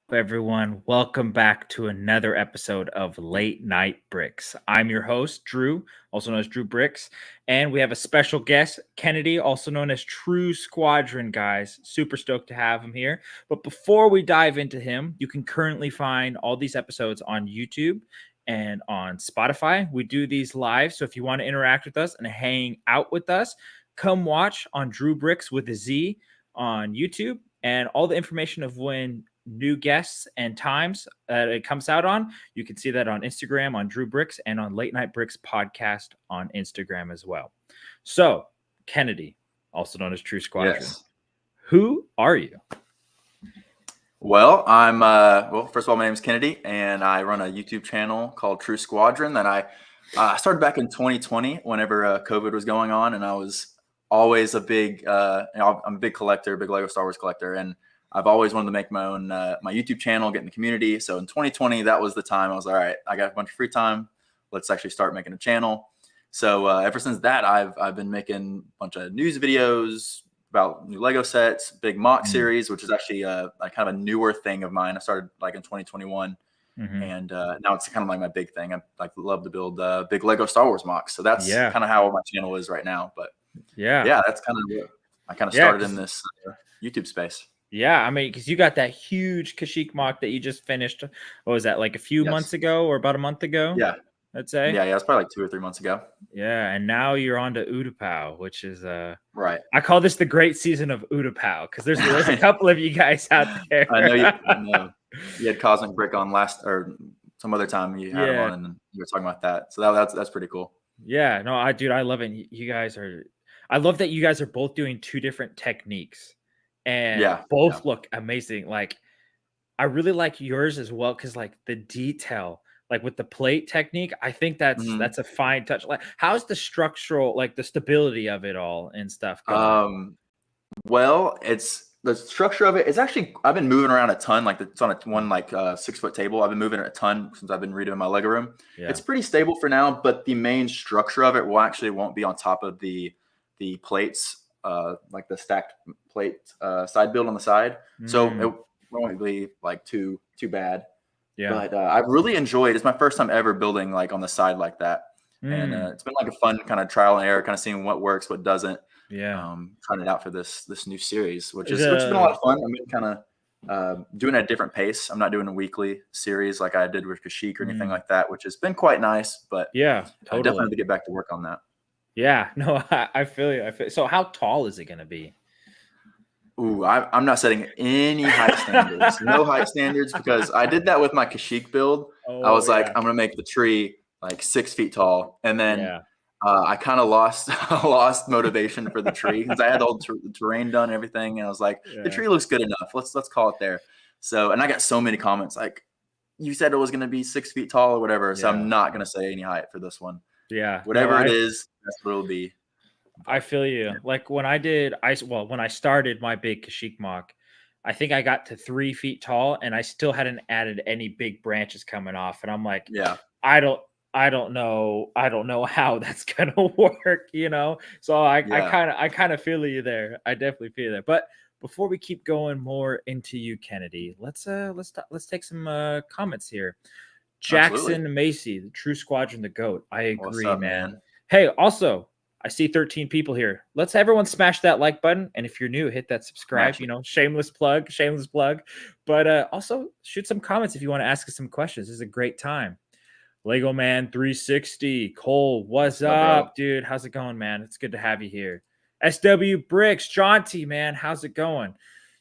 Everyone, welcome back to another episode of Late Night Bricks. I'm your host, Drew, also known as Drew Bricks, and we have a special guest, Kennedy, also known as True Squadron, guys. Super stoked to have him here. But before we dive into him, you can currently find all these episodes on YouTube and on Spotify. We do these live, so if you want to interact with us and hang out with us, come watch on Drew Bricks with a Z on YouTube, and all the information of when new guests and times that it comes out on, you can see that on Instagram on Drew Bricks and on Late Night Bricks podcast on Instagram as well. So, Kennedy, also known as True Squadron, who are you? Well, I'm first of all, my name is Kennedy, and I run a YouTube channel called True Squadron that I started back in 2020 whenever COVID was going on, and I was always a big I'm a big collector, big Lego Star Wars collector, and I've always wanted to make my own my YouTube channel, get in the community. So in 2020, that was the time I was all right, I got a bunch of free time. Let's actually start making a channel. So ever since that, I've been making a bunch of news videos about new Lego sets, big mock series, which is actually like kind of a newer thing of mine. I started like in 2021, and now it's kind of like my big thing. I like love to build big Lego Star Wars mocks. So that's kind of how my channel is right now. But yeah, that's kind of what I kind of started in this YouTube space. Yeah, I mean, because you got that huge Kashyyyk mock that you just finished. What was that, like a few months ago or about a month ago? Yeah. I'd say. Yeah, it's probably like 2 or 3 months ago. Yeah, and now you're on to Utapau, which is right. I call this the great season of Utapau because there's a couple of you guys out there. I know you had Cosmic Brick on last or some other time you had him on, and you were talking about that. So that's pretty cool. Yeah, no, I love it. You guys are. I love that you guys are both doing two different techniques. And both look amazing. Like, I really like yours as well because, like, the detail, like with the plate technique, I think that's a fine touch. Like, how's the structural, like the stability of it all and stuff going? Well, it's the structure of it. It's actually I've been moving around a ton. Like it's on one 6-foot table. I've been moving it a ton since I've been redoing my Lego room. Yeah. It's pretty stable for now, but the main structure of it won't be on top of the plates. Like the stacked plate side build on the side, so it won't be like too bad. Yeah, but I've really enjoyed. It's my first time ever building like on the side like that, and it's been like a fun kind of trial and error, kind of seeing what works, what doesn't. Yeah, trying it out for this new series, which has been a lot of fun. I've been kind of doing it at a different pace. I'm not doing a weekly series like I did with Kashyyyk or anything like that, which has been quite nice. But yeah, I definitely have to get back to work on that. Yeah, no, I feel you. So how tall is it going to be? Ooh, I'm not setting any height standards. No height standards, because I did that with my Kashyyyk build. I was like, I'm going to make the tree like 6 feet tall. And then I kind of lost motivation for the tree because I had all the terrain done and everything. And I was like, the tree looks good enough. Let's call it there. So, and I got so many comments like, you said it was going to be 6 feet tall or whatever. So I'm not going to say any height for this one. Yeah. Whatever it is, that's what it'll be. I feel you. Like when I started my big Kashyyyk mock, I think I got to 3 feet tall and I still hadn't added any big branches coming off. And I'm like, I don't know how that's going to work, you know? So I kind of feel you there. I definitely feel that. But before we keep going more into you, Kennedy, let's take some comments here. Jackson Macy, the True Squadron, the GOAT. I agree, What's up, man. Hey, also, I see 13 people here. Let's everyone smash that like button. And if you're new, hit that subscribe, Smash it. you know, shameless plug. But also shoot some comments if you want to ask us some questions. This is a great time. Lego Man 360. Cole, what's What's up, bro? up, dude? How's it going, man? It's good to have you here. SW Bricks, Jaunty, man, how's it going?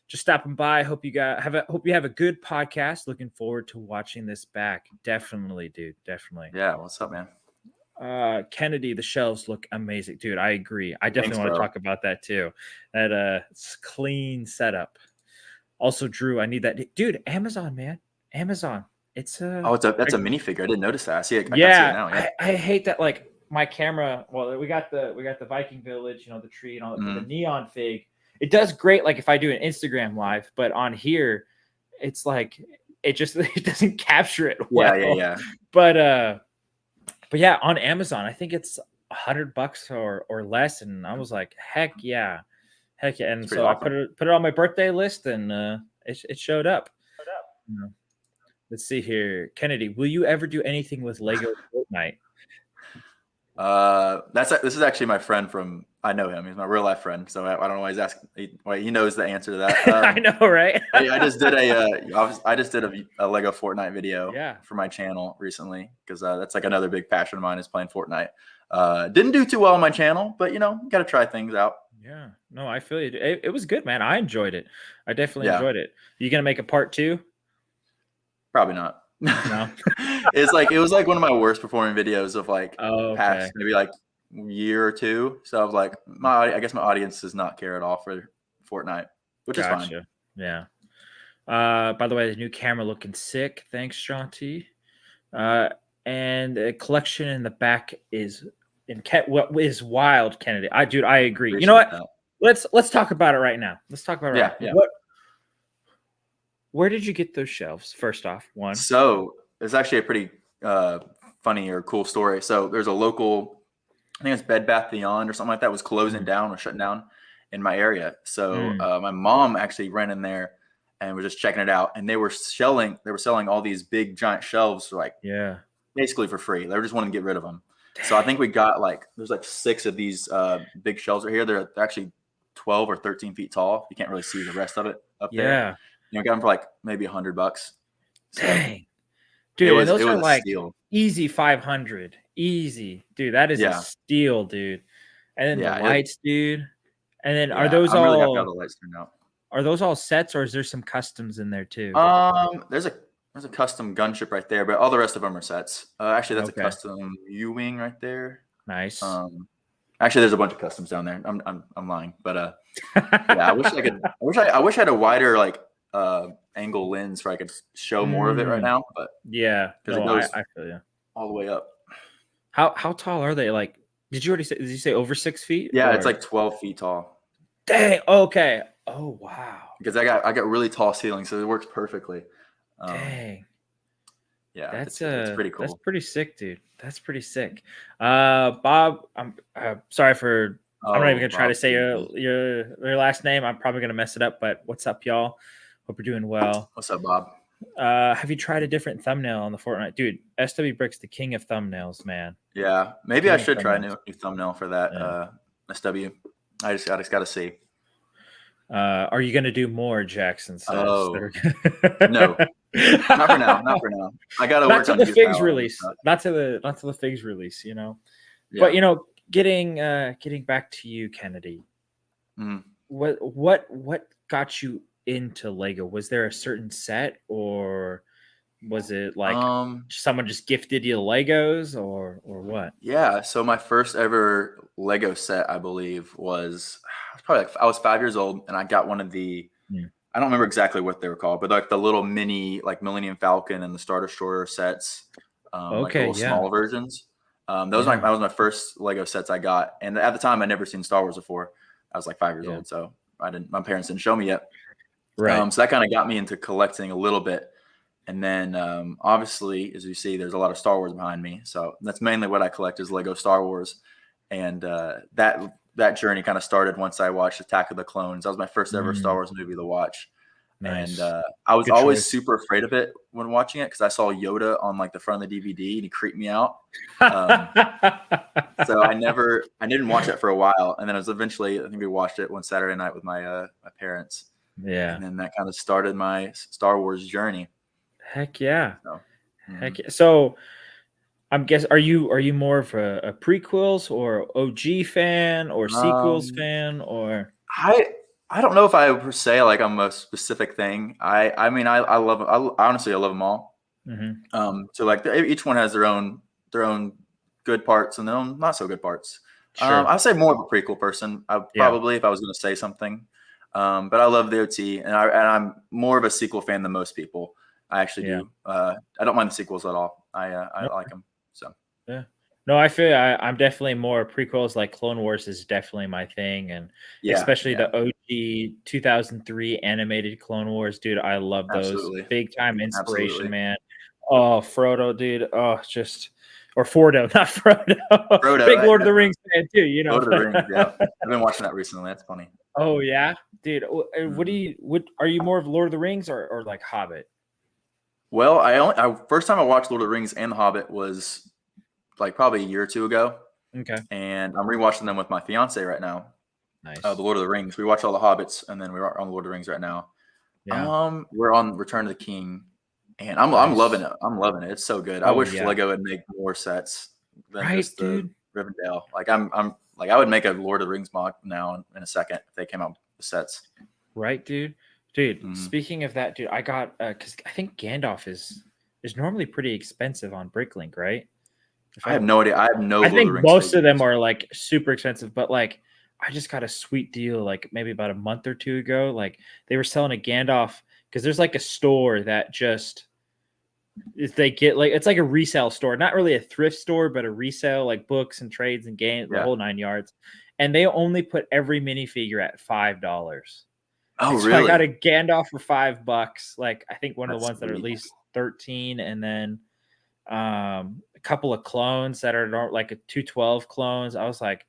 Just stopping by. Hope you have a good podcast. Looking forward to watching this back. Definitely, dude. Definitely. Yeah, what's up, man? Kennedy, the shelves look amazing, dude. I agree. I definitely Thanks, want to bro. talk about that too. That it's clean setup. Also, Drew, I need that, dude. Amazon, man. Amazon. It's Oh, that's a minifigure. I didn't notice that. I see it. I can see it yeah. now. Yeah. I hate that. Like my camera. Well, we got the Viking Village, you know, the tree and all that. But the neon fig. It does great. Like if I do an Instagram live, but on here, it's like it doesn't capture it well. Yeah. But yeah, on Amazon, I think it's $100 or less, and I was like, heck yeah. And so awesome. I put it on my birthday list, and it showed up. You know. Let's see here, Kennedy. Will you ever do anything with Lego Fortnite? This is actually my friend from. I know him. He's my real life friend. So I don't know why he's asking. He knows the answer to that. I know, right? I just did a Lego Fortnite video for my channel recently because that's like another big passion of mine is playing Fortnite. Didn't do too well on my channel, but got to try things out. Yeah, no, I feel you. It was good, man. I enjoyed it. I definitely enjoyed it. You gonna make a part 2? Probably not. No. It was like one of my worst performing videos of like past maybe like year or two. So I was like, I guess my audience does not care at all for Fortnite, which is fine. Yeah. By the way, the new camera looking sick. Thanks, Jaunty. And a collection in the back is what is wild, Kennedy. I agree. Appreciate you know what? That. Let's talk about it right now. Let's talk about it. Yeah. Where did you get those shelves? First off, one. So it's actually a pretty funny or cool story. So there's a local, I think it's Bed Bath Beyond or something like that, was closing down or shutting down in my area. So my mom actually ran in there and was just checking it out. And they were selling all these big giant shelves for basically for free. They were just wanting to get rid of them. Dang. So I think we got there's 6 of these big shelves right here. They're actually 12 or 13 feet tall. You can't really see the rest of it up there. Got them for maybe $100. So dang, dude, those are like steal. Easy 500, easy, dude. That is a steal, dude. And then the lights, dude. And then are those I'm all? Really happy how the lights turned out. Are those all sets, or is there some customs in there too? There's a custom gunship right there, but all the rest of them are sets. Actually, that's a custom U-wing right there. Nice. Actually, there's a bunch of customs down there. I'm lying, but I wish I had a wider angle lens where I could show more of it right now. But yeah, because it goes I feel you. All the way up. How tall are they? Like, did you say over 6 feet? Yeah, it's like 12 feet tall. Dang. Okay. Oh wow. Because I got really tall ceilings, so it works perfectly. Dang. Yeah, that's pretty cool. That's pretty sick, dude. That's pretty sick. Bob, I'm sorry for. I'm not even gonna try to say your last name. I'm probably gonna mess it up. But what's up, y'all? Hope you're doing well. What's up, Bob? Have you tried a different thumbnail on the Fortnite, dude? SW Bricks, the king of thumbnails, man. Yeah, maybe I should try a new thumbnail for that. SW. I just got to see. Are you gonna do more, Jackson? No, not for now. Not for now. I gotta work on the figs release. Not to the figs release. You know, but getting back to you, Kennedy. What got you into Lego? Was there a certain set, or was it like someone just gifted you Legos, or what? Yeah, so my first ever Lego set, I believe, was probably I was 5 years old, and I got one of the I don't remember exactly what they were called, but like the little mini Millennium Falcon and the Star Destroyer sets, small versions. That was my first Lego sets I got, and at the time I'd never seen Star Wars before. I was like 5 years old, so my parents didn't show me yet. Right. So that kind of got me into collecting a little bit. And then obviously, as you see, there's a lot of Star Wars behind me. So that's mainly what I collect is Lego Star Wars. And that journey kind of started once I watched Attack of the Clones. That was my first ever Star Wars movie to watch. And Nice. I was Good always choice. super afraid of it when watching it because I saw Yoda on like the front of the DVD and he creeped me out. Um, so I didn't watch it for a while, and then it was eventually, I think we watched it one Saturday night with my parents, Yeah. and then that kind of started my Star Wars journey. Heck yeah. So, Heck yeah. So I'm guess are you more of a prequels or OG fan or sequels um, fan or I I don't know if I would say like I'm a specific thing. I mean I love honestly I love them all. Mhm. So like each one has their own good parts and their own not so good parts. Sure. I'd say more of a prequel person. I Yeah. probably if I was going to say something. But I love the OT, and I'm more of a sequel fan than most people. I actually Yeah. do. I don't mind the sequels at all. I No, like them. So yeah. No, I feel I'm definitely more prequels. Like Clone Wars is definitely my thing, and yeah, especially yeah, the OG 2003 animated Clone Wars, dude. I love those. absolutely, Big time inspiration, absolutely. man. Oh, Frodo, dude. Oh, just or Fordo, not Frodo. Frodo, Big Lord of the definitely. Rings fan too, you know. Lord of the Rings. Yeah, I've been watching that recently. That's funny. Oh yeah, dude. What do Mhm. you? What are you more of Lord of the Rings or like Hobbit? Well, first time I watched Lord of the Rings and The Hobbit was like probably a year or two ago, Okay, and I'm rewatching them with my fiance right now. The nice. Lord of the Rings. We watched all the Hobbits, and then we're on Lord of the Rings right now. Yeah, We're on Return of the King, and I'm loving nice. it. I'm loving it. It's so good. I Oh wish yeah, Lego would make more sets than right, just the dude. Rivendell. Like I'm like I would make a Lord of the Rings mock now in a second if they came out with the sets. Right, dude. Dude, Mhm. speaking of that, dude, I got because I think Gandalf is normally pretty expensive on Bricklink, right? If I have no idea. I have no I Lord of the think Rings most of them figures. are like super expensive, but like I just got a sweet deal like maybe about a month or two ago. Like they were selling a Gandalf because there's like a store that just if they get like it's like a resale store, not really a thrift store, but a resale like books and trades and games, the Yeah. whole nine yards. And they only put every minifigure at $5. Oh, And so I got really? a Gandalf for $5. Like I think one of the That's ones that are at sweet. least 13, and then a couple of clones that are like a 212 clones. I was like,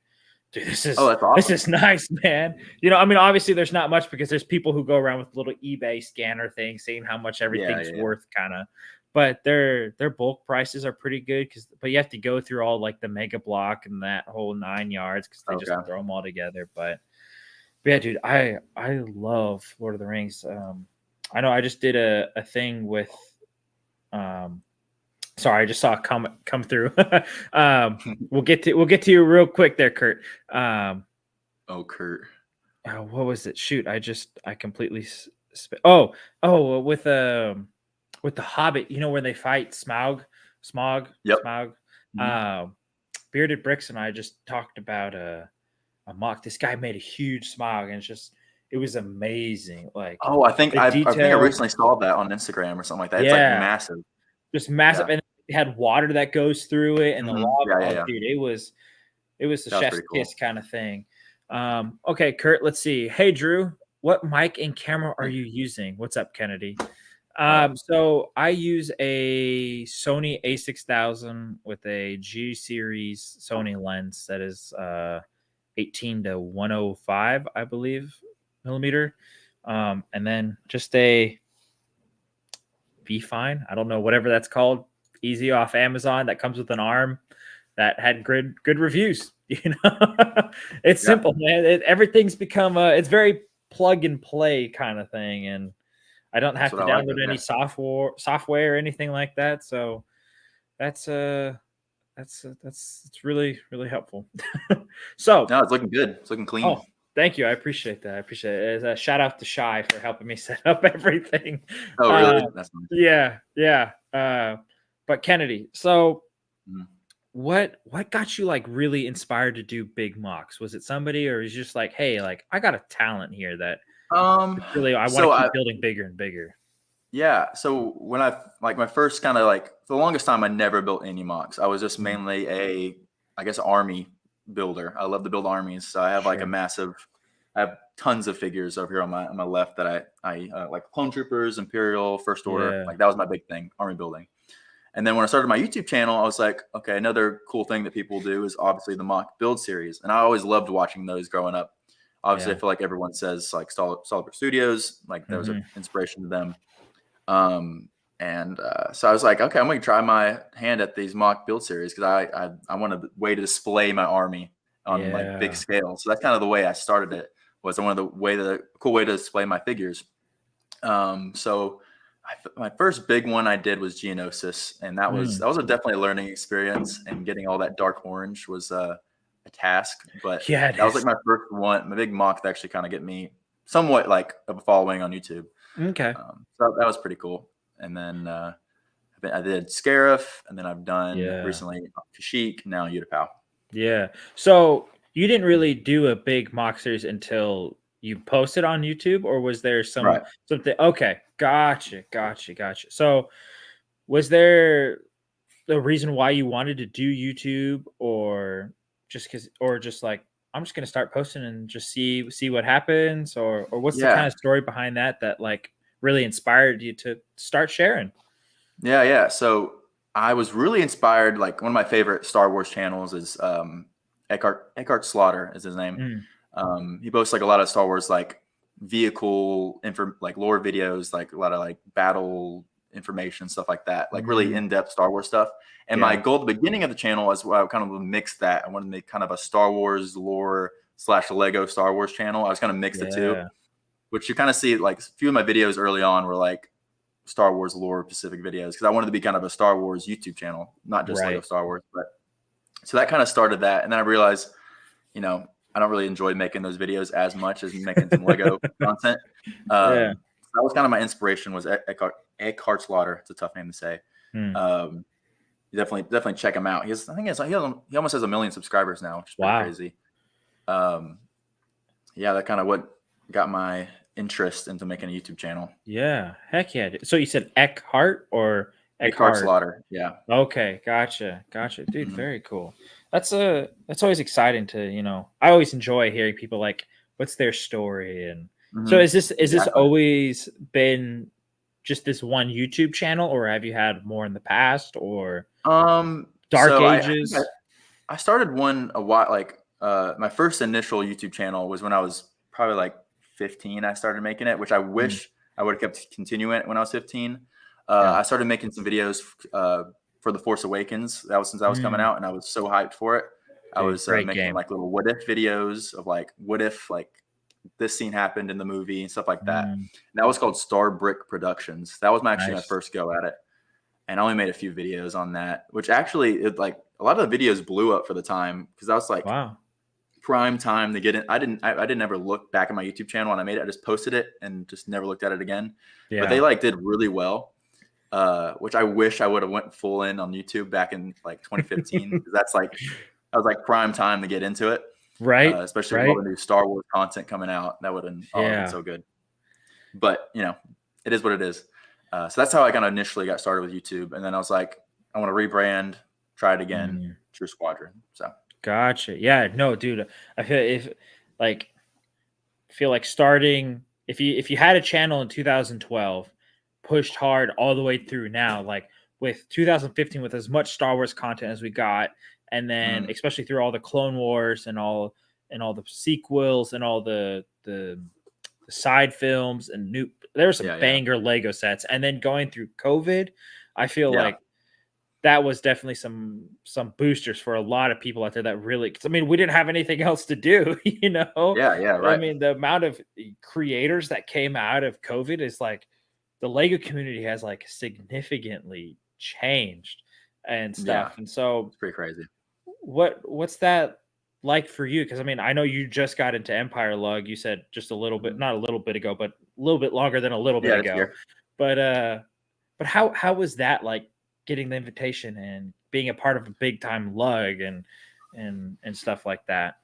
dude, this Oh, is that's this awesome. is nice, man. You know, I mean, obviously there's not much because there's people who go around with little eBay scanner things, seeing how much Yeah, everything's yeah, yeah. worth, kind of. But their bulk prices are pretty good but you have to go through all like the mega block and that whole nine yards because they just Okay. throw them all together. But yeah, dude, I love Lord of the Rings. I know I just did a thing with um sorry, I just saw a comment come through. We'll get to you real quick there, Kurt. Oh, Kurt. What was it? Shoot, I completely oh with the Hobbit, you know where they fight Yep. Smaug. Mhm. Um, Bearded Bricks and I just talked about a mock. This guy made a huge Smaug, and it was amazing. Like Oh, the I think I detail, recently saw that on Instagram or something like that. It's like yeah, massive. just massive, Yeah. and it had water that goes through it, and the Mhm. lava. Yeah, yeah, Oh, yeah. dude, it was a That was chef's pretty kiss cool. kind of thing. Okay, Kurt, let's see. Hey, Drew, what mic and camera are Hey. you using? What's up, Kennedy? Uh, So I use a Sony A6000 with a G series Sony lens that is 18 to 105, I believe, millimeter. And then just a Be Fine. I don't know, whatever that's called. Easy off Amazon that comes with an arm that had good reviews. You know, it's yeah, simple, man. Everything's become it's very plug and play kind of thing, and I don't that's have what to I like. download any Okay. software or anything like that. So that's it's really really helpful. So No, it's looking good. It's looking clean. oh, thank you. I appreciate that. I appreciate it. A shout out to Shy for helping me set up everything. Oh, Uh, really? That's nice. yeah, yeah. But Kennedy, so Mhm. what got you like really inspired to do big mocks? Was it somebody, or is just like, hey, like I got a talent here that Um, really I want so to I keep building bigger and bigger. yeah, so when I like my first kind of like for the longest time I never built any mocks. I was just Mm, mainly I guess army builder. I love to build armies. So I have like a sure. massive I have tons of figures over here on my left that I like clone troopers, Imperial, First Order. Yeah. Like that was my big thing, army building. And then when I started my YouTube channel, I was like, okay, another cool thing that people do is obviously the mock build series. And I always loved watching those growing up. Obviously, I Yeah. feel like everyone says like Solid Studios, like that was an Hmm. inspiration to them. So I was like, okay, I'm going to try my hand at these mock build series because I want a way to display my army on like big Yeah. scale. So that's kind of the way I started it. Was I wanted the cool way to display my figures. So my first big one I did was Geonosis, and that was Mm. definitely a learning experience. And getting all that dark orange was a task, but Yeah, it that was like is. my first one, my big mock that actually kind of get me somewhat like of a following on YouTube. Okay. So that was pretty cool. And then I did Scarif, and then I've done Yeah. recently Kashyyyk, now Utapau. Yeah. So you didn't really do a big mock series until you posted on YouTube, or was there Right. something? Okay, gotcha. So was there a reason why you wanted to do YouTube, or just like I'm just gonna start posting and just see what happens, or what's the kind Yeah. of story behind that like really inspired you to start sharing? Yeah. So I was really inspired. Like one of my favorite Star Wars channels is Eckhart Slaughter is his name. Mm, He posts like a lot of Star Wars like vehicle like lore videos, like a lot of like battle information, stuff like that, like really mm, in-depth Star Wars stuff. And my yeah, goal at the beginning of the channel was I kind of mix that. I wanted to make kind of a Star Wars lore / Lego Star Wars channel. I was kind of mix the two, yeah, which you kind of see like a few of my videos early on were like Star Wars lore specific videos because I wanted to be kind of a Star Wars YouTube channel, not just Lego right. Star Wars. But so that kind of started that, and then I realized, I don't really enjoy making those videos as much as making some Lego content. Yeah. So that was kind of my inspiration was Eckhart Slaughter. It's a tough name to say. Mm, Um, you definitely check him out. He almost has 1 million subscribers now, which is pretty wow. crazy. Um, yeah, that kind of what got my interest into making a YouTube channel. Yeah. Heck yeah. So you said Eckhart or Eckhart Eckhart? Slaughter. Yeah. Okay, gotcha, dude. Mhm. Very cool. That's always exciting to I always enjoy hearing people like what's their story, and so Mhm. is this Exactly. always been just this one YouTube channel, or have you had more in the past, or Dark So I think Ages? I started one a while like my first initial YouTube channel was when I was probably like 15. I started making it, which I Mm, wish I would have kept continuing it when I was 15. yeah. I started making some videos for The Force Awakens. That was since I was coming Mm, out, and I was so hyped for it. I dude, was great making game. like little what if videos of like what if like this scene happened in the movie and stuff like that. Mm, And that was called Star Brick Productions. That was actually my nice. first go at it, and I only made a few videos on that, which actually like a lot of the videos blew up for the time because I was like Wow. prime time to get in. I didn't ever look back at my YouTube channel when I made it. I just posted it and just never looked at it again. But they Yeah. like did really well, which I wish I would have went full in on YouTube back in like 2015 because that's like that was like prime time to get into it, Right. especially with all Right. the new Star Wars content coming out. That would have been Yeah. so good. But it is what it is. So that's how I kind of initially got started with YouTube, and then I was like, I want to rebrand, try it again, Mm. True Squadron. So Gotcha. Yeah, no, dude. I feel if like feel like starting if you had a channel in 2012, pushed hard all the way through now, like with 2015 with as much Star Wars content as we got, and then mm, especially through all the Clone Wars and all the sequels and all the side films and new there were some yeah, banger Lego sets, and then going through COVID, I feel yeah, like that was definitely some boosters for a lot of people out there that really 'cause, I mean, we didn't have anything else to do, you know? yeah, I right, mean, the amount of creators that came out of COVID is like the Lego community has like significantly changed and yeah. stuff. And so It's pretty crazy. what's that like for you? Because I mean, I know you just got into Empire Lug. You said just a little bit, Mhm. not a little bit ago, but a little bit longer than a little bit Yeah, this ago. year. But how was that like getting the invitation and being a part of a big time lug and stuff like that?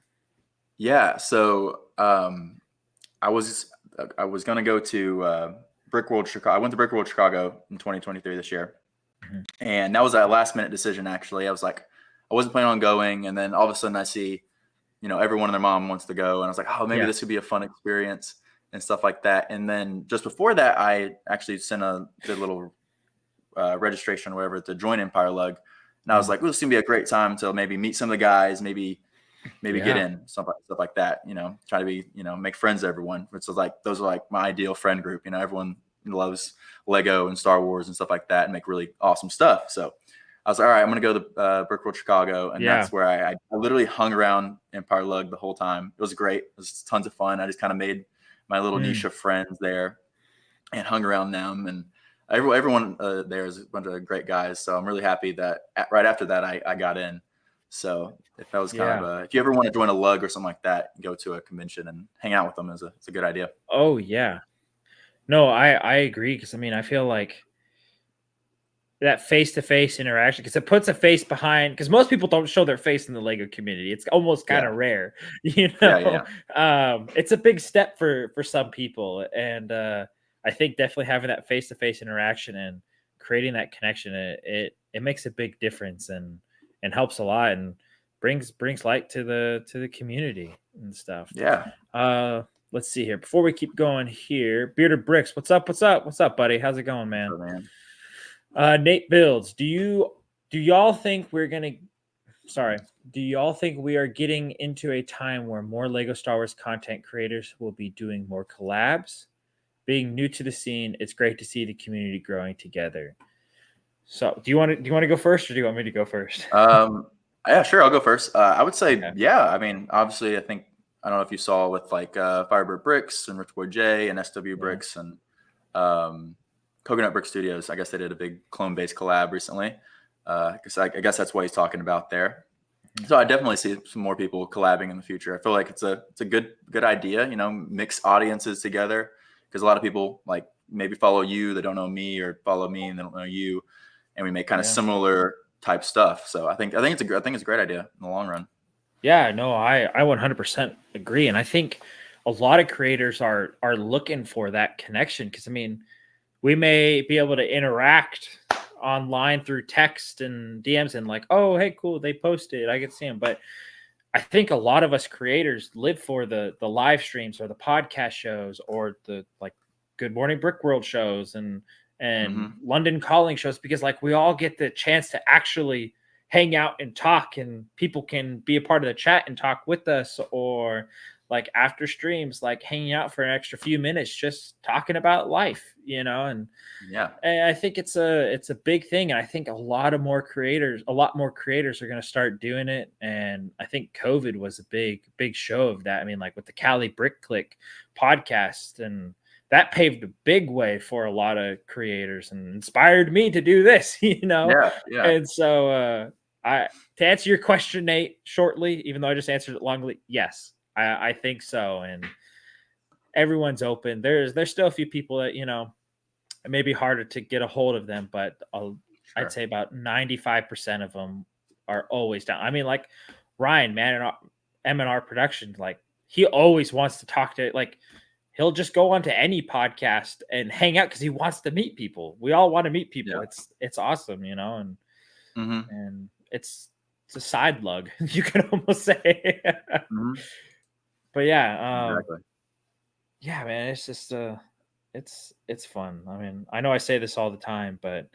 Yeah, so I was I was gonna go to Brick World Chicago. I went to Brick World Chicago in 2023 this year, Mhm. and that was a last minute decision. Actually, I was like, I wasn't planning on going, and then all of a sudden I see, everyone and their mom wants to go, and I was like, oh, maybe Yeah. this could be a fun experience and stuff like that. And then just before that, I actually did a little registration or whatever to join Empire Lug, and I was Mm. like, well, this is gonna be a great time to maybe meet some of the guys, maybe maybe get in, stuff like that. Try to be, make friends with everyone. Which is like, those are like my ideal friend group. Everyone loves Lego and Star Wars and stuff like that, and make really awesome stuff. So I was like, all right, I'm going to go to Brick World Chicago. And that's where I literally hung around Empire Lug the whole time. It was great. It was tons of fun. I just kind of made my little niche of friends there and hung around them. And everyone there is a bunch of great guys. So I'm really happy that right after that, I got in. So if that was kind of if you ever want to join a lug or something like that, go to a convention and hang out with them it's a good idea. Oh yeah. No, I agree. Cause I mean, I feel like that face-to-face interaction, because it puts a face behind, because most people don't show their face in the Lego community. It's almost kind of rare, it's a big step for some people. And I think definitely having that face-to-face interaction and creating that connection, it makes a big difference and helps a lot and brings light to the community and stuff. Let's see here. Before we keep going here, Bearded Bricks, what's up, buddy? How's it going, man? Oh, man. Nate Builds, do y'all think we are getting into a time where more Lego Star Wars content creators will be doing more collabs? Being new to the scene, it's great to see the community growing together. So do you want to go first, or do you want me to go first? Yeah, sure, I'll go first. I would say, I mean, obviously, I don't know if you saw with like Firebird Bricks and Rich Boy J and SW Bricks and Coconut Brick Studios. I guess they did a big clone-based collab recently. Because I guess that's what he's talking about there. So I definitely see some more people collabing in the future. I feel like it's a good idea. Mix audiences together, because a lot of people like maybe follow you that don't know me, or follow me and they don't know you, and we make kind of similar type stuff. So I think it's a great idea in the long run. Yeah, no, I 100% agree, and I think a lot of creators are looking for that connection, because I mean, we may be able to interact online through text and DMs and like, oh, hey, cool, they posted, I can see them. But I think a lot of us creators live for the live streams or the podcast shows or the like Good Morning Brick World shows and London Calling shows, because like we all get the chance to actually hang out and talk, and people can be a part of the chat and talk with us, or like after streams, like hanging out for an extra few minutes, just talking about life, and I think it's a big thing. And I think a lot more creators are going to start doing it. And I think COVID was a big show of that. I mean, like with the Cali Brick Click podcast, and that paved a big way for a lot of creators and inspired me to do this, And so to answer your question, Nate, shortly, even though I just answered it longly, yes, I think so. And everyone's open. There's still a few people that, it may be harder to get a hold of them, but I'd say about 95% of them are always down. I mean, like Ryan, man, M&R Productions, like he always wants to talk to, like he'll just go onto any podcast and hang out because he wants to meet people. We all want to meet people. Yeah. It's awesome, and and it's a side lug, you can almost say. But yeah, yeah, man, it's just it's fun. I mean, I know I say this all the time, but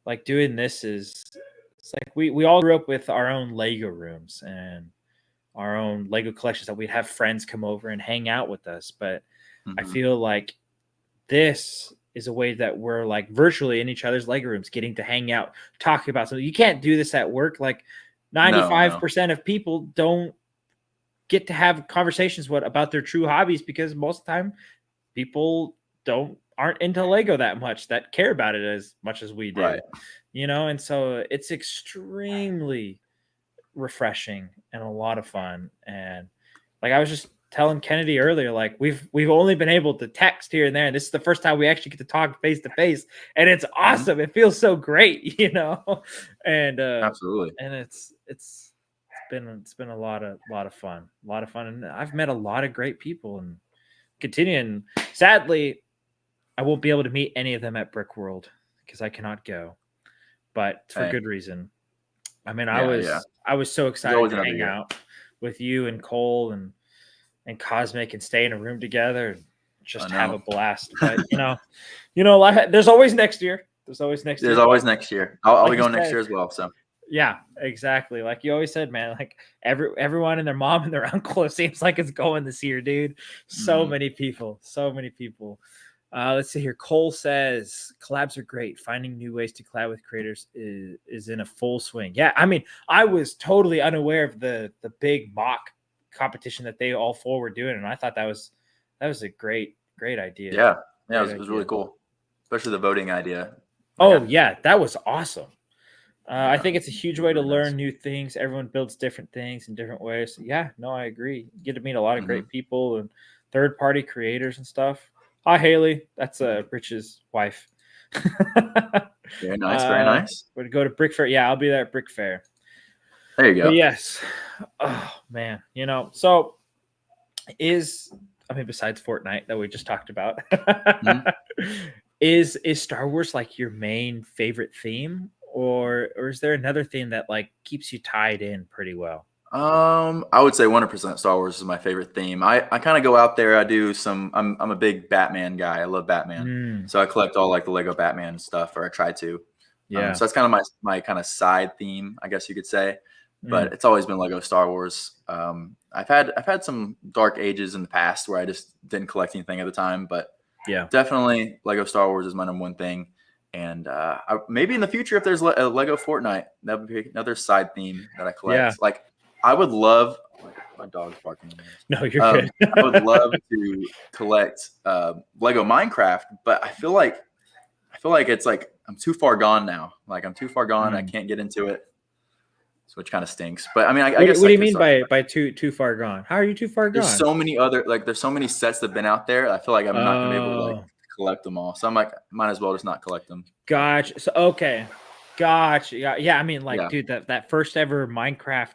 like doing this it's like we all grew up with our own Lego rooms and our own Lego collections that we'd have friends come over and hang out with us. But I feel like this is a way that we're like virtually in each other's Lego rooms, getting to hang out, talking about something. You can't do this at work. Like 95% of people don't get to have conversations about their true hobbies, because most of the time people aren't into Lego that much, that care about it as much as we do, right. And so it's extremely refreshing and a lot of fun. And like I was just telling Kennedy earlier, like we've only been able to text here and there, and this is the first time we actually get to talk face to face, and it's awesome. It feels so great, and absolutely. And it's been a lot of fun, and I've met a lot of great people and continuing. Sadly, I won't be able to meet any of them at Brick World because I cannot go, but for good reason. I mean, I was so excited to hang out with you and Cole and Cosmic and stay in a room together and just have a blast. But there's always next year. There's always next year. I'll be going next year as well. So Yeah, exactly. Like you always said, man, like everyone and their mom and their uncle, it seems like it's going this year, dude. So Mhm. many people. So many people. Let's see here. Cole says collabs are great. Finding new ways to collab with creators is in a full swing. Yeah, I mean, I was totally unaware of the big mock competition that they all four were doing, and I thought that was a great idea. Yeah, yeah, Great it was really idea. cool, especially the voting idea. Like, Oh yeah, that was awesome. I yeah, think it's a huge it was way to really nice. learn new things. Everyone builds different things in different ways. Yeah, no, I agree. You get to meet a lot of Hmm. great people and third party creators and stuff. Hi, Haley. That's Rich's wife. Very nice, very nice. We're to go to Brick Fair. Yeah, I'll be there at Brick Fair. There you But go. yes, oh man, so besides Fortnite that we just talked about, Mhm. is Star Wars like your main favorite theme, or is there another theme that like keeps you tied in pretty well? I would say 100% Star Wars is my favorite theme. I kind of go out there. I do some. I'm a big Batman guy. I love Batman, Mm, so I collect all like the Lego Batman stuff, or I try to. yeah. So that's kind of my kind of side theme, I guess you could say. But Mm, it's always been Lego Star Wars. I've had some dark ages in the past where I just didn't collect anything at the time, but yeah. definitely Lego Star Wars is my number one thing. And maybe in the future, if there's a Lego Fortnite, that would be another side theme that I Yeah. collect. Like I would love. My dog's barking. No, you're good. I would love to collect Lego Minecraft, but I feel like it's like I'm too far gone now. Like I'm too far gone. I Mm. can't get into it, which kind of stinks. But I mean, I What, guess what do I you could mean start. by too far gone? How are you too far There's gone? so many other like there's so many sets that've been out there. I feel like I'm not gonna be able to like Oh, collect them all. So I'm like, might as well just not collect them. So gotcha. So okay, gotcha. Yeah. I mean, like, yeah, dude, that first ever Minecraft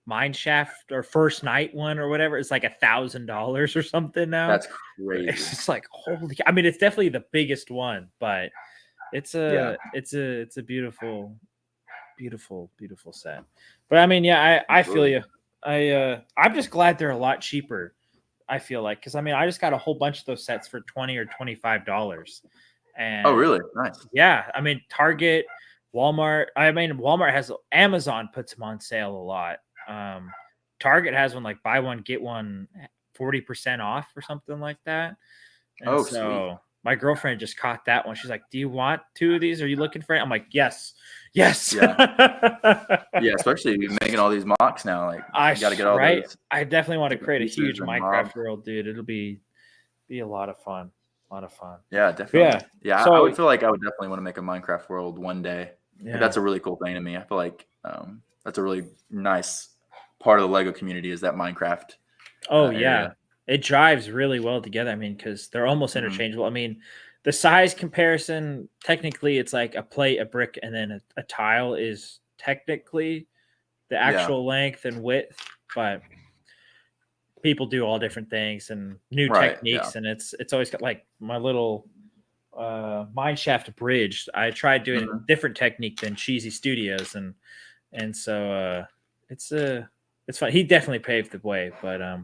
Mineshaft or First Night one or whatever is like $1,000 or something now. that's It's crazy. just like holy. I mean, it's definitely the biggest one, but it's Yeah, a beautiful set. But I mean, yeah, I feel absolutely. you. I'm just glad they're a lot cheaper. I feel like because I mean, I just got a whole bunch of those sets for $20 or $25, Oh, and really? Nice. yeah, I mean, Target, Walmart. I mean, Walmart has Amazon puts them on sale a lot. Target has one like buy one get one 40% off or something like that. And Oh, sweet. so my girlfriend just caught that one. She's like, "Do you want two of these? Are you looking for it?" I'm like, "Yes, yes." Yeah, yeah. Especially making all these mocks now. Like you got to get all Right. those I definitely want to different create a pieces huge and mob. Minecraft world, dude. It'll be a lot of fun. A lot of fun. Yeah, But definitely. yeah. Yeah, I So would feel like I would definitely want to make a Minecraft world one day. Like yeah. that's a really cool thing to me. I feel like that's a really nice part of the Lego community is that Minecraft Oh yeah. area. It drives really well together. I mean, because they're almost Hmm. interchangeable. I mean, the size comparison, technically, it's like a plate, a brick, and then a tile is technically the Yeah, actual length and width, but people do all different things and new right. Yeah. techniques, and it's always got like my little mineshaft bridge. I tried doing a Hmm. different technique than Cheesy Studios, and so it's it's fun. He definitely paved the way, but yeah,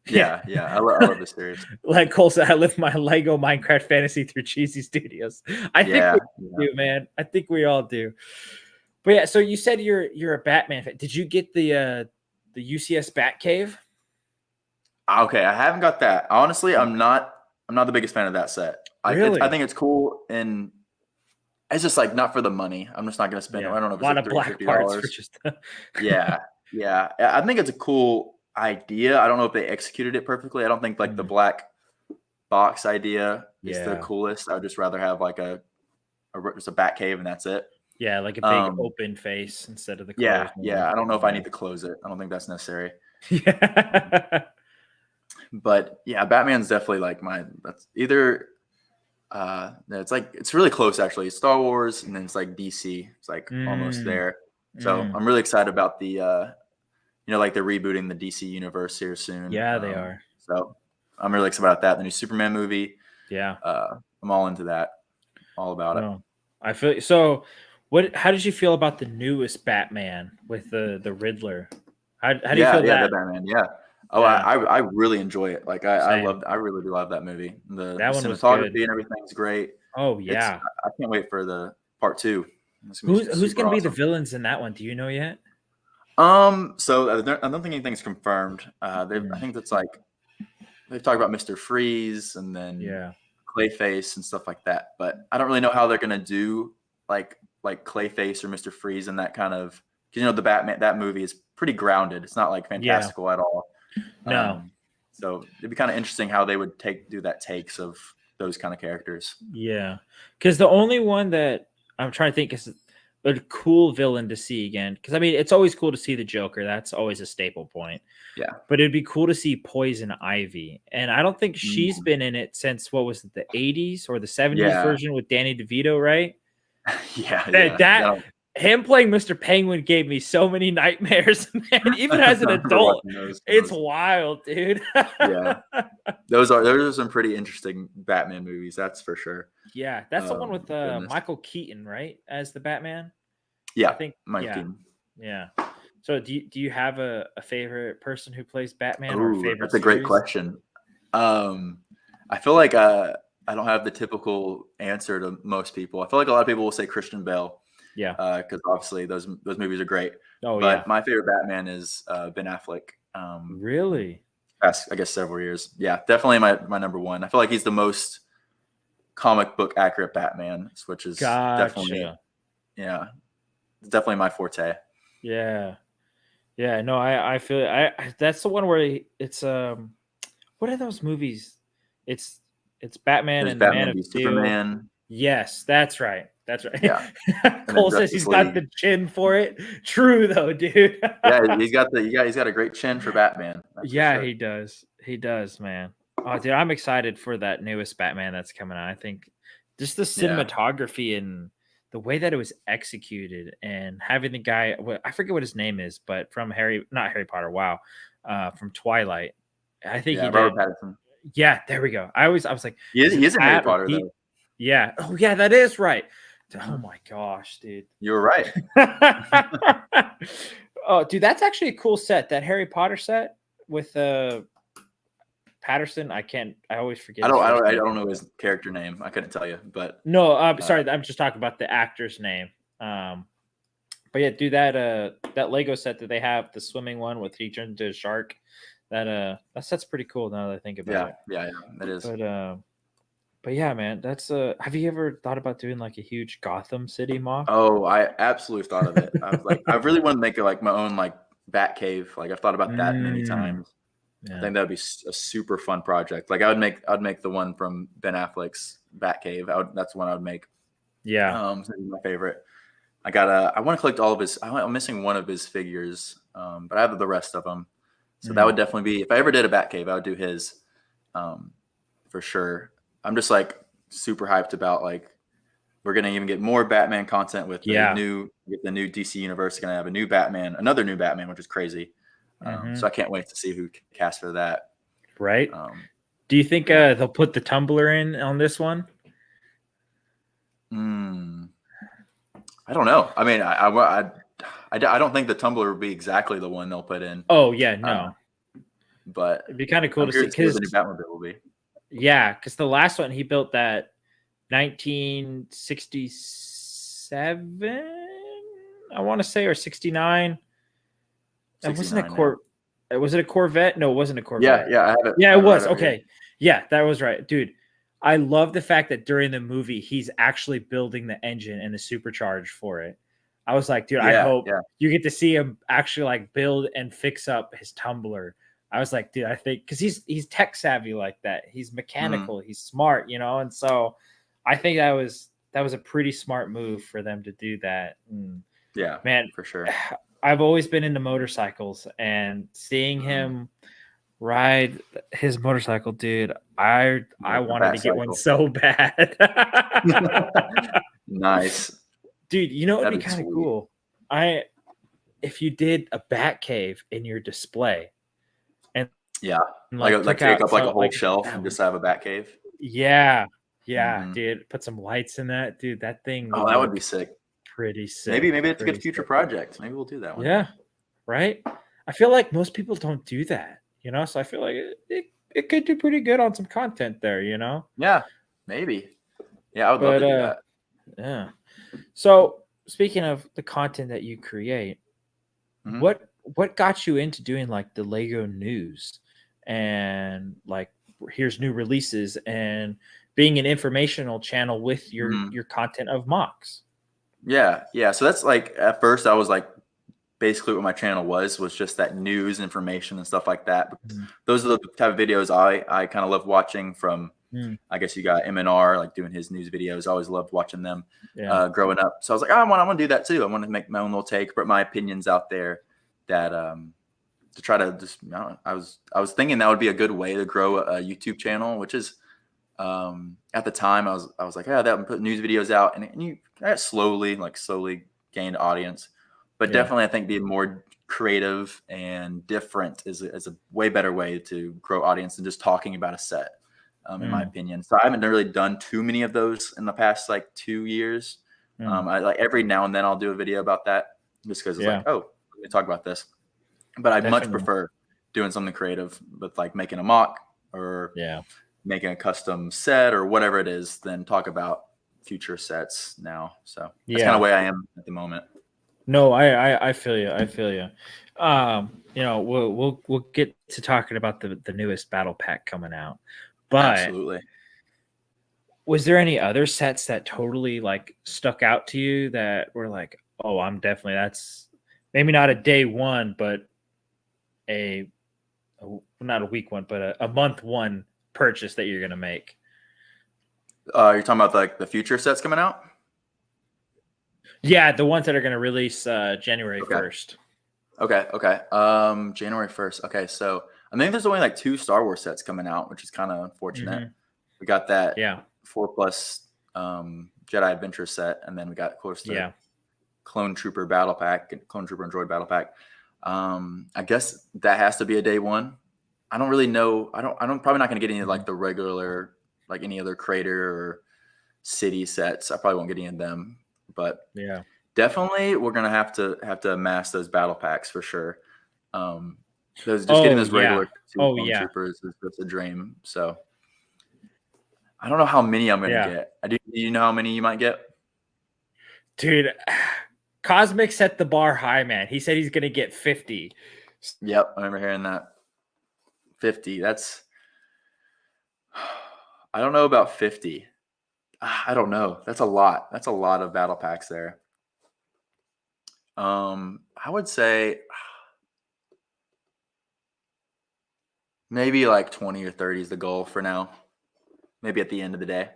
Yeah, yeah. I love this series. like Cole said, I live my Lego Minecraft fantasy through Cheesy Studios. I think Yeah, we yeah. do, man. I think we all do. But yeah, so you said you're a Batman fan. Did you get the UCS Batcave? Okay, I haven't got that. Honestly, Oh, I'm not the biggest fan of that set. I really? think it's cool and it's just like not for the money. I'm just not gonna spend. Yeah, I don't know if a it's lot like of $30, black parts for $50. just Yeah, yeah. I think it's a cool idea. I don't know if they executed it perfectly. I don't think like the Mm, black box idea is the yeah, coolest. I would just rather have like just a bat cave and that's it. yeah, like a big Um, open face instead of the yeah, closed one. yeah. I don't know if I Yeah, need to close it. I don't think that's necessary. yeah. But yeah, Batman's definitely like that's either it's like it's really close actually. It's Star Wars and then it's like DC. It's like almost Mm, there. So mm. I'm really excited about the like they're rebooting the DC universe here soon. Yeah, they are. So I'm really excited about that. The new Superman movie. Yeah. I'm all into that. All about it. No, I feel so. What? How did you feel about the newest Batman with the Riddler? How do you Yeah, feel yeah, the that? Batman. Yeah. Oh, Yeah, I really enjoy it. Like same. I really do love that movie. The That one was good. cinematography and everything's great. Oh It's yeah, I can't wait for the part two. It's gonna be Who's super gonna be the awesome. villains in that one? Do you know yet? So I don't think anything's confirmed. I think that's like they've talked about Mr. Freeze and then Yeah. Clayface and stuff like that, but I don't really know how they're gonna do like Clayface or Mr. Freeze and that kind of, because the Batman, that movie is pretty grounded. It's not like Yeah. fantastical at all. No. So it'd be kind of interesting how they would do that takes of those kind of characters. Yeah. Because the only one that I'm trying to think is a cool villain to see again. Because I mean, it's always cool to see the Joker. That's always a staple point. Yeah. But it'd be cool to see Poison Ivy. And I don't think she's Mm. been in it since what was it, the 80s or the 70s Yeah. version with Danny DeVito, right? Yeah. That him playing Mr. Penguin gave me so many nightmares, man. Even as an adult, it's wild, dude. Yeah. Those are some pretty interesting Batman movies, that's for sure. Yeah, that's the one with Michael Keaton, right? As the Batman. Yeah, I think. Michael Keaton. Yeah. So do you have a favorite person who plays Batman Ooh, or a favorite that's a great question. I feel like I don't have the typical answer to most people. I feel like a lot of people will say Christian Bale. Yeah. Because obviously those movies are great. Oh, but my favorite Batman is Ben Affleck. Really? Past, I guess, several years. Yeah, definitely my number one. I feel like he's the most comic book accurate Batman, which is definitely my forte. Yeah. Yeah, no, I feel that's the one where it's what are those movies? It's Batman and the Man of Steel. Superman. Yes, that's right. That's right. Yeah. Cole says he's got the chin for it. True though, dude. Yeah, he's got a great chin for Batman. Yeah, sure. He does. He does, man. Oh, dude, I'm excited for that newest Batman that's coming out. I think just the cinematography and the way that it was executed and having the guy, I forget what his name is, but from not Harry Potter. Wow. From Twilight. I think he did. Robert Pattinson. Yeah, there we go. I was like, he is in Harry Potter though. Yeah. Oh yeah, that is right. Oh my gosh, dude. You were right. Oh, dude, that's actually a cool set. That Harry Potter set with Patterson. I always forget. I don't know his character name. I couldn't tell you, but no, sorry, I'm just talking about the actor's name. But yeah, dude, that Lego set that they have, the swimming one with he turned into a shark. That set's pretty cool now that I think about it. Yeah, it is. But yeah, man, that's have you ever thought about doing like a huge Gotham City mock? Oh, I absolutely thought of it. I was like, I really want to make it like my own like Bat Cave. Like I've thought about that many times. Yeah. I think that would be a super fun project. Like I'd make the one from Ben Affleck's Bat Cave. That's the one I would make. Yeah. So my favorite. I want to collect all of his. I'm missing one of his figures, but I have the rest of them. So that would definitely be, if I ever did a Bat Cave, I would do his, for sure. I'm just like super hyped about like we're gonna even get more Batman content with the new DC universe. Gonna have another new Batman, which is crazy. So I can't wait to see who cast for that. Right. Do you think they'll put the Tumbler in on this one? I don't know. I mean, I don't think the Tumbler will be exactly the one they'll put in. Oh yeah, no. But it'd be kind of cool to see because the new Batmobile will be. Yeah, because the last one he built that 1967, I want to say, or 69. It wasn't a Was it a Corvette? No, it wasn't a Corvette. Yeah, I have it. Yeah, it was. Okay. Yeah, that was right. Dude, I love the fact that during the movie, he's actually building the engine and the supercharge for it. I was like, dude, I hope you get to see him actually like build and fix up his Tumbler. I was like, dude, I think because he's tech savvy like that. He's mechanical. He's smart, and so I think that was a pretty smart move for them to do that. Yeah, man, for sure. I've always been into motorcycles, and seeing him ride his motorcycle, dude, I wanted to get one so bad. Nice, dude. It'd be kind of cool. If you did a Bat Cave in your display. Like take up like a whole shelf and just have a Bat Cave. Yeah, dude. Put some lights in that, dude. That thing. Oh, that would be sick. Pretty sick. Maybe it's a good future project. Maybe we'll do that one. Yeah, right. I feel like most people don't do that, So I feel like it could do pretty good on some content there, Yeah, maybe. Yeah, I would love to do that. Yeah. So speaking of the content that you create, Mhm. what got you into doing like the Lego news and like here's new releases and being an informational channel with Mhm. your content of mocks? Yeah, yeah. So that's like at first I was like basically what my channel was just that news information and stuff like that. Because Mhm. those are the type of videos I kind of love watching from. Mm, I guess you got MNR like doing his news videos. I always loved watching them yeah. growing up. So I was like, oh, I want to do that too. I want to make my own little take, put my opinions out there. That to try to just I was thinking that would be a good way to grow a YouTube channel, which is at the time I was like, yeah, that would put news videos out, and you slowly gained audience, but Yeah. definitely I think being more creative and different is a way better way to grow audience than just talking about a set, in my Mm, opinion. So I haven't really done too many of those in the past like 2 years. mm, I like every now and then I'll do a video about that just because it's like, yeah, oh, let me talk about this. But I much definitely. prefer doing something creative with like making a mock or Yeah. making a custom set or whatever it is than talk about future sets now. So that's kind of Yeah. the way I am at the moment. No, I feel you. I feel you. We'll get to talking about the newest battle pack coming out. But Absolutely. was there any other sets that totally like stuck out to you that were like, oh, I'm definitely that's maybe not a day one, but not a week one, but a month one purchase that you're gonna make? You're talking about like the future sets coming out? Yeah, the ones that are gonna release January Okay. 1st. Okay. January 1st. Okay. So I think there's only like 2 Star Wars sets coming out, which is kind of unfortunate. Hmm. We got that Yeah, 4+ Jedi Adventure set, and then we got, of course, the yeah. Clone Trooper Battle Pack and Clone Trooper and Droid Battle Pack. I guess that has to be a day one. I don't really know. I don't probably not going to get any of Mhm. like the regular, like any other crater or city sets. I probably won't get any of them, but Yeah. definitely we're going to have to amass those battle packs for sure. Those just getting Oh those yeah. regular two Oh clone yeah. troopers is just a dream. So I don't know how many I'm going to Yeah. get. Do you know how many you might get? Dude, Cosmic set the bar high, man. He said he's gonna get 50. Yep, I remember hearing that. 50. That's I don't know about 50. I don't know. That's a lot. That's a lot of battle packs there. I would say maybe like 20 or 30 is the goal for now. Maybe at the end of the day.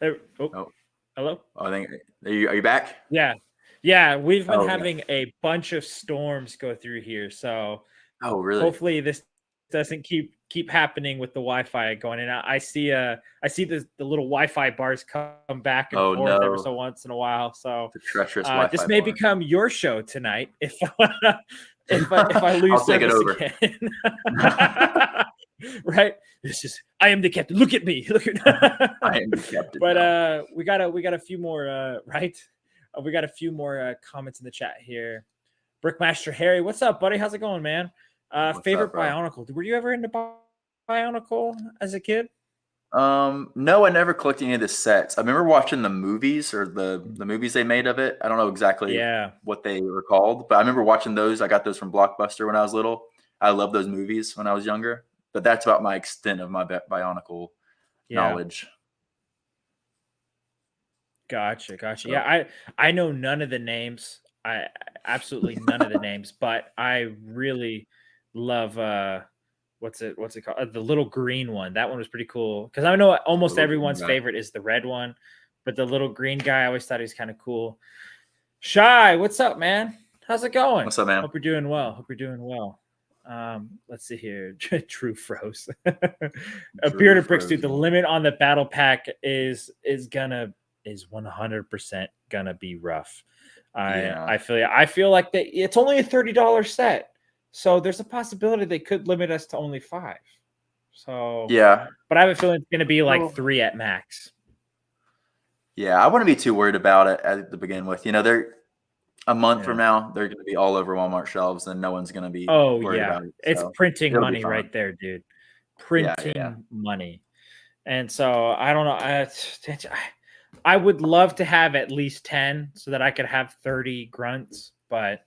Oh, Oh, hello? I think are you back? Yeah. Yeah, we've been Oh, okay. having a bunch of storms go through here, so Oh, really? hopefully this doesn't keep happening with the Wi-Fi going in. I see the little Wi-Fi bars come back and Oh forth every no. so once in a while. So The treacherous this Wi-Fi may bar. become your show tonight if if I I'll lose take it service over. again. Right? This is I am the captain. Look at me. Look at I am the captain but now. we got a few more right? We got a few more comments in the chat here. Brickmaster Harry, what's up, buddy? How's it going, man? What's up, Favorite bro? Bionicle. Were you ever into Bionicle as a kid? No, I never collected any of the sets. I remember watching the movies or the movies they made of it. I don't know exactly Yeah. what they were called, but I remember watching those. I got those from Blockbuster when I was little. I loved those movies when I was younger, but that's about my extent of my Bionicle Yeah. knowledge. Gotcha. Gotcha. So Yeah, I know none of the names. I absolutely none of the names, but I really love what's it called? The little green one. That one was pretty cool because I know the almost little green everyone's guy. favorite is the red one, but the little green guy I always thought he was kind of cool. Shy, what's up, man? How's it going? What's up, man? Hope you're doing well. Hope you're doing well. Let's see here. True froze. A Drew bearded bricks, dude. The Frozen. limit on the battle pack is 100% gonna be rough. Yeah. I feel I feel like that it's only a $30 set, so there's a possibility they could limit us to only 5. So, Yeah. but I have a feeling it's gonna be like Well, 3 at max. yeah. I wouldn't be too worried about it to begin with. They're a month from Yeah. now, they're going to be all over Walmart shelves, and no one's going to be Oh worried yeah, about it. it's So printing it'll be money fine. right there, dude. Yeah. Printing money. And so I don't know. I would love to have at least 10 so that I could have 30 grunts, but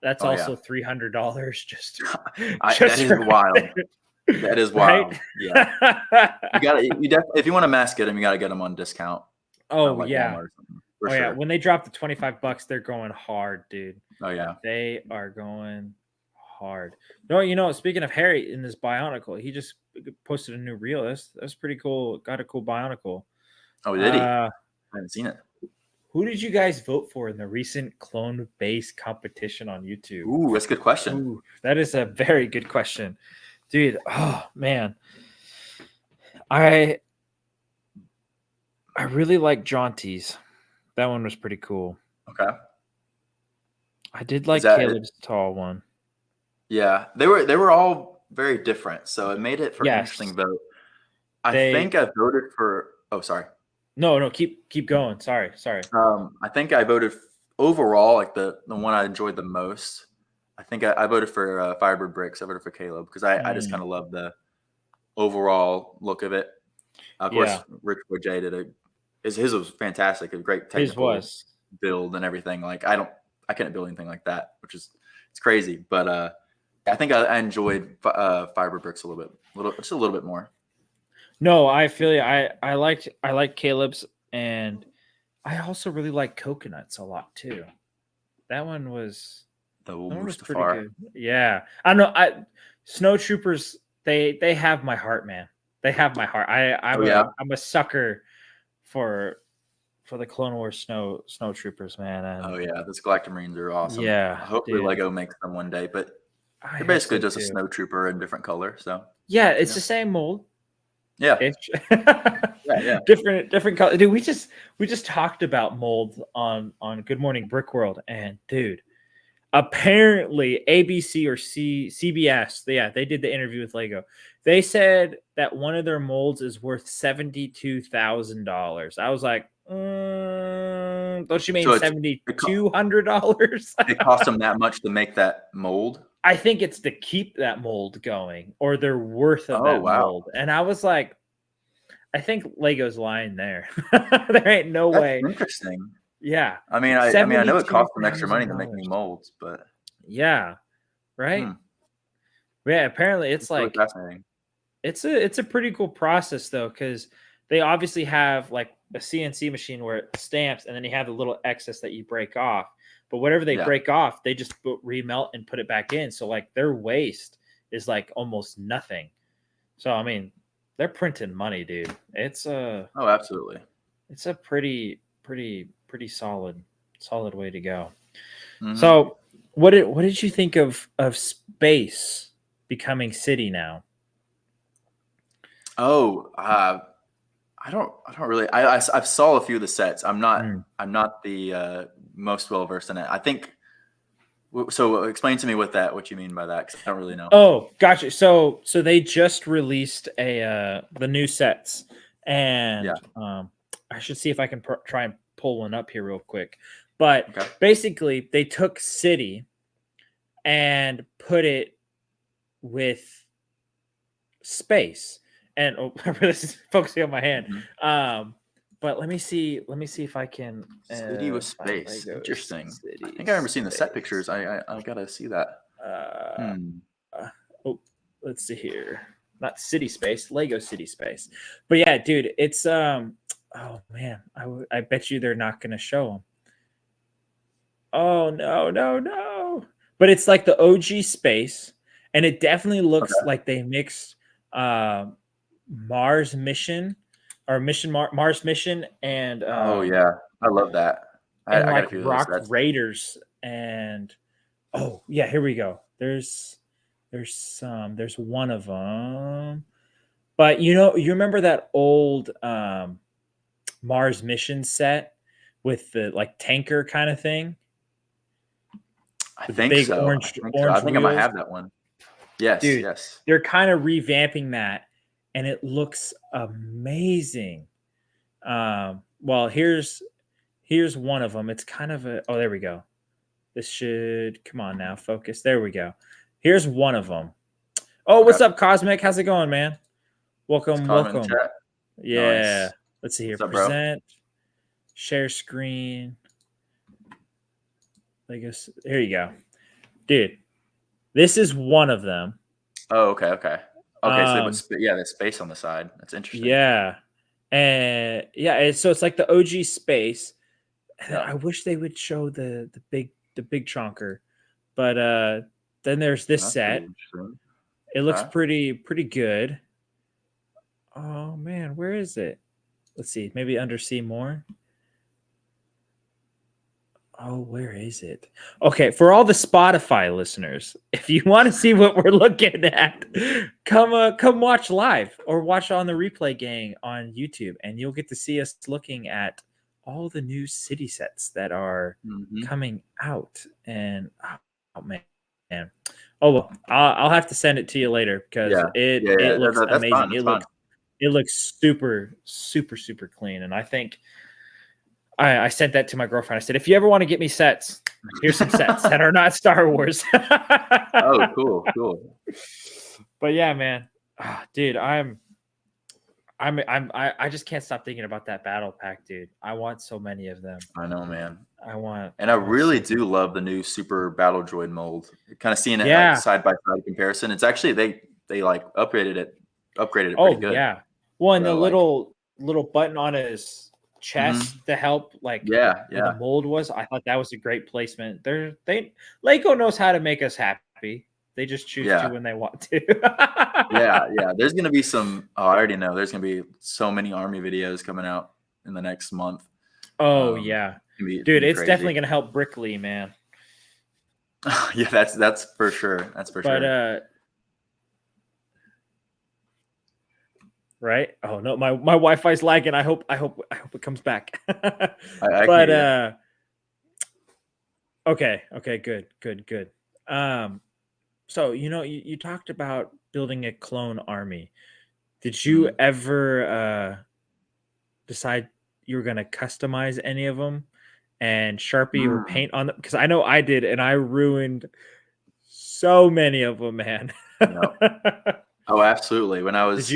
that's Oh, also yeah. $300 just That just is for wild. That is right? wild. Yeah. If you want to mass get them, you gotta get them on discount. Oh Like yeah. Walmart or something. For Oh yeah. sure. When they drop the $25, they're going hard, dude. Oh yeah. They are going hard. No, speaking of Harry in this Bionicle, he just posted a new reel. That's pretty cool. Got a cool Bionicle. Oh, did he? I Uh, haven't seen it. who did you guys vote for in the recent clone base competition on YouTube? Ooh, that's a good question. Ooh, that is a very good question, dude. Oh man, I really like Jaunty's. That one was pretty cool. Okay. I did like that it? Caleb's tall one. Yeah, they were all very different, so it made it for an Yes. interesting vote. I think I voted for. Oh, sorry. No, keep going. Sorry. I think I voted overall, like the one I enjoyed the most. I think I voted for Firebird Bricks. I voted for Caleb because I just kind of love the overall look of it. Of course, Rich Boy J did his was fantastic. A great technical build and everything. Like I couldn't build anything like that, which is it's crazy. But I think I enjoyed Firebird Bricks a little bit more. No, I feel you. I like Caleb's, and I also really like Coconuts a lot too. That one was pretty good. Yeah, I know. Snow Troopers. They have my heart, man. They have my heart. I'm a sucker for the Clone Wars Snow Troopers, man. And oh yeah, those Galactic Marines are awesome. Yeah, hopefully Lego makes them one day, but they're basically just a snow trooper in different color. So yeah, it's the same mold. Yeah. Yeah. Different color. Dude, we just talked about mold on Good Morning Brick World, and dude, apparently ABC or CBS, they did the interview with Lego. They said that one of their molds is worth $72,000. I was like, don't you mean $7,200? It cost them that much to make that mold? I think it's to keep that mold going, or they're worth of that mold. And I was like, I think Lego's lying there. There ain't no way. Interesting. Yeah. I mean, I know it costs them extra money to make new molds, but yeah, right. Yeah, apparently it's like really fascinating. It's a pretty cool process though, because they obviously have like a CNC machine where it stamps, and then you have the little excess that you break off. But whatever they break off, they just remelt and put it back in. So like their waste is like almost nothing. So I mean, they're printing money, dude. It's oh, absolutely. It's a pretty solid way to go. Mm-hmm. So what did you think of space becoming city now? Oh, I don't really. I saw a few of the sets. I'm not the most well versed in it. I think. So explain to me what you mean by that, because I don't really know. Oh, gotcha. So they just released the new sets, and I should see if I can try and pull one up here real quick. But basically, they took city and put it with space. And this is focusing on my hand. Mm-hmm. But let me see if I can. City with space. Interesting. I think I remember seeing the set pictures. I gotta see that. Let's see here. Not City Space, Lego City Space. But yeah, dude, it's oh man, I bet you they're not gonna show them. Oh no! But it's like the OG space, and it definitely looks like they mixed Mars Mission. Or Mars Mission, and oh yeah, I love that. I like Rock Raiders, and oh yeah, here we go. There's one of them, but you remember that old Mars Mission set with the like tanker kind of thing? I think big so. Orange I think I might have that one. Yes, dude, yes. They're kind of revamping that. And it looks amazing. Well, here's one of them. It's kind of oh, there we go. This should come on now, focus. There we go. Here's one of them. Oh, what's up, Cosmic? How's it going, man? Welcome. Yeah. Nice. Let's see here. Present. Share screen. I guess here you go, dude. This is one of them. Oh, okay. Okay, so they put there's space on the side. That's interesting. Yeah, and yeah, so it's like the OG space. And Yeah. I wish they would show the big chonker, but then there's this That's set. pretty interesting. It looks Okay. pretty good. Oh man, where is it? Let's see, maybe under see more. Oh, where is it? Okay, for all the Spotify listeners, if you want to see what we're looking at, come watch live or watch on the Replay Gang on YouTube, and you'll get to see us looking at all the new city sets that are coming out. And oh man, oh well, I'll have to send it to you later because it looks amazing. It looks super clean, and I think. I sent that to my girlfriend. I said, if you ever want to get me sets, here's some sets that are not Star Wars. Oh, cool. But yeah, man, dude, I just can't stop thinking about that battle pack, dude. I want so many of them. I know, man. And I really do love the new Super Battle Droid mold. Kind of seeing it like side by side comparison. It's actually they like upgraded it pretty good. Yeah. Well, and the little button on his chest to help where the mold was. I thought that was a great placement. Lego knows how to make us happy. They just choose to when they want to. yeah. There's gonna be some. Oh, I already know. There's gonna be so many army videos coming out in the next month. Oh yeah, dude, it's definitely gonna help Brickley, man. Yeah, that's for sure. That's for sure. But right? Oh no, my Wi-Fi's lagging. I hope it comes back. Okay, good. So you talked about building a clone army. Did you ever decide you were gonna customize any of them and Sharpie or paint on them? Because I know I did, and I ruined so many of them, man. Oh, absolutely. When I was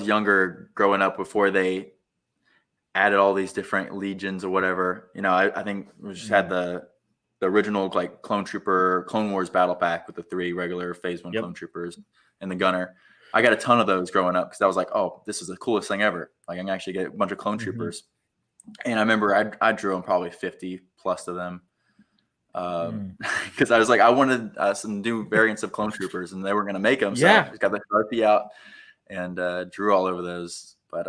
younger, growing up, before they added all these different legions or whatever, I think we just had the original like Clone Wars battle pack with the 3 regular Phase 1 Clone Troopers and the gunner. I got a ton of those growing up because I was like, oh, this is the coolest thing ever. Like I can actually get a bunch of Clone Troopers. And I remember I drew them probably 50 plus of them. Because I was like, I wanted some new variants of Clone Troopers, and they were going to make them. So I just got the Sharpie out and drew all over those. But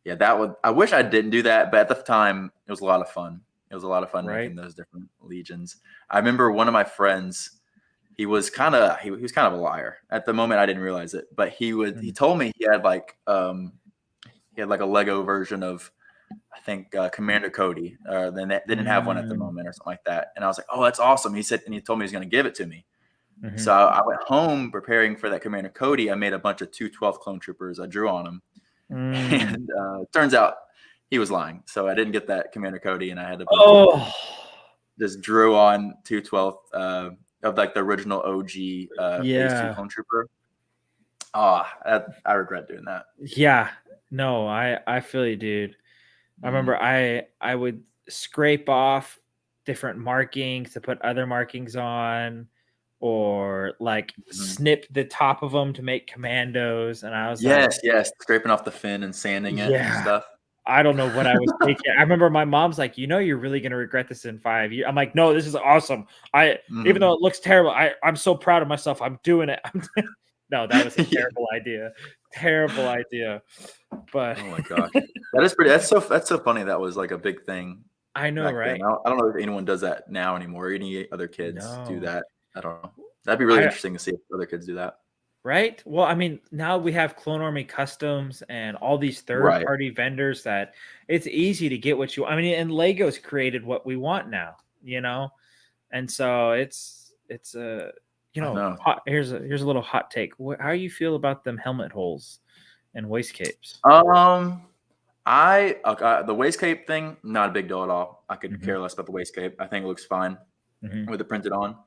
I wish I didn't do that. But at the time, it was a lot of fun. It was a lot of fun making those different legions. I remember one of my friends. He was kind of a liar. At the moment, I didn't realize it, but he told me he had like a Lego version of, I think, Commander Cody. Then they didn't have one at the moment or something like that. And I was like, oh, that's awesome. He said, and he told me he was going to give it to me. So I went home preparing for that Commander Cody. I made a bunch of 212 Clone Troopers. I drew on them. And turns out he was lying. So I didn't get that Commander Cody, and I had to just drew on 212 of like the original OG Phase 2 Clone Trooper. I regret doing that. Yeah. No, I feel you, dude. I remember I would scrape off different markings to put other markings on, or like snip the top of them to make commandos. And I was scraping off the fin and sanding it and stuff. I don't know what I was thinking. I remember my mom's like, you're really going to regret this in 5 years. I'm like, no, this is awesome. Even though it looks terrible, I'm so proud of myself. I'm doing it. No, that was a terrible idea. Terrible idea. But oh my gosh, that's so funny. That was like a big thing. I know, right? I don't know if anyone does that now anymore. Any other kids do that? I don't know. That'd be really interesting to see if other kids do that. Right. Well, I mean, now we have Clone Army Customs and all these third-party vendors that it's easy to get what you. I mean, and Lego's created what we want now, and so it's here's a little hot take. How do you feel about them helmet holes and waist capes? The waist cape thing, not a big deal at all. I could care less about the waist cape. I think it looks fine with it printed on.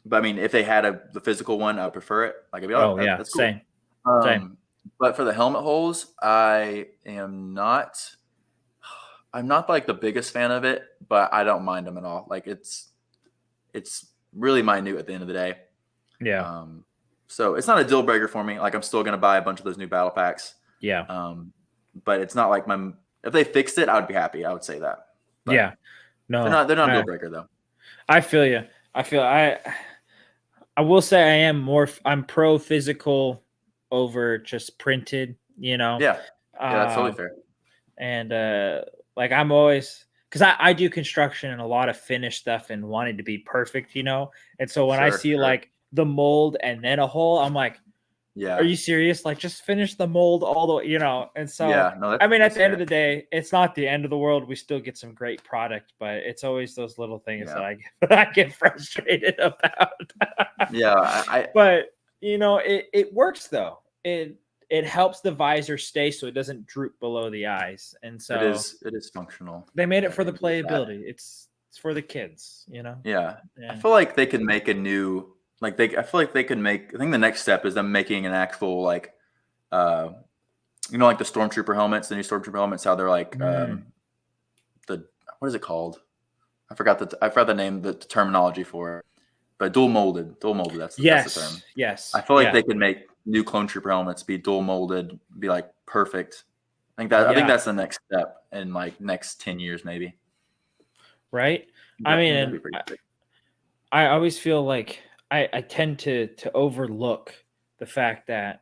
But I mean, if they had the physical one, I would prefer it. Like, I'd be like, that's cool. Same. But for the helmet holes, I'm not like the biggest fan of it, but I don't mind them at all. Like it's really minute at the end of the day. Yeah. Um, so it's not a deal breaker for me. Like I'm still gonna buy a bunch of those new battle packs. Yeah. But it's not like if they fixed it, I would be happy. I would say that. But Yeah. No. they're not a deal breaker though. I feel you. I will say I'm pro physical over just printed, Yeah. Yeah, that's totally fair. And like I'm always, because I do construction and a lot of finished stuff and wanting to be perfect, and so when I see Sure. like the mold and then a hole, I'm like, Yeah. are you serious? Like just finish the mold all the way, and so Yeah, no, I mean, at that's the end of fair. the day, it's not the end of the world. We still get some great product, but it's always those little things that I get frustrated about. Yeah, I But it works though. It helps the visor stay so it doesn't droop below the eyes, and so it is functional they made it for the with that. playability. It's for the kids, Yeah. I Yeah. feel like they could make a new I feel like they could make I think the next step is them making an actual like uh like the stormtrooper helmets, the new stormtrooper helmets, how they're like Mm. the what is it called? I forgot the name, the terminology for it. But dual molded. That's the term. Yes. I feel like Yeah. they could make new clone trooper helmets be dual molded, be like perfect. I think Yeah. that's the next step in like next 10 years maybe. Right. I But mean, that'd be and pretty sick. I always feel like I tend to overlook the fact that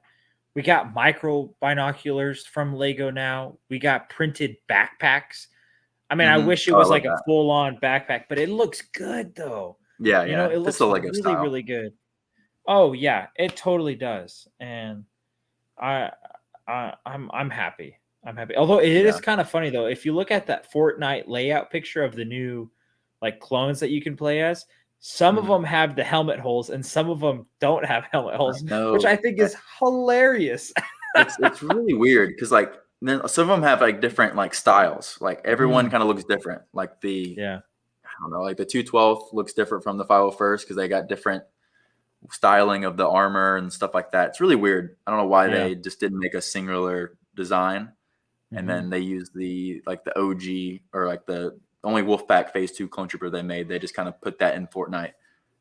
we got micro binoculars from Lego now. We got printed backpacks. I mean, I wish it Oh, I was love like a that. full on backpack, but it looks good though. Yeah, yeah. It It's the looks Lego really, style. really good. Oh yeah, it totally does. And I, I'm happy. I'm happy. Although it is Yeah. kind of funny though. If you look at that Fortnite layout picture of the new like clones that you can play as, some of Mhm. them have the helmet holes and some of them don't have helmet I holes, which know. I think is hilarious. It's really weird because like then some of them have like different like styles. Like everyone Mm, kind of looks different. Like yeah. I don't know, like the 212th looks different from the 501st because they got different styling of the armor and stuff like that. It's really weird. I don't know why Yeah. they just didn't make a singular design and Hmm. then they used the OG or like the only Wolfpack Phase 2 clone trooper they made. They just kind of put that in Fortnite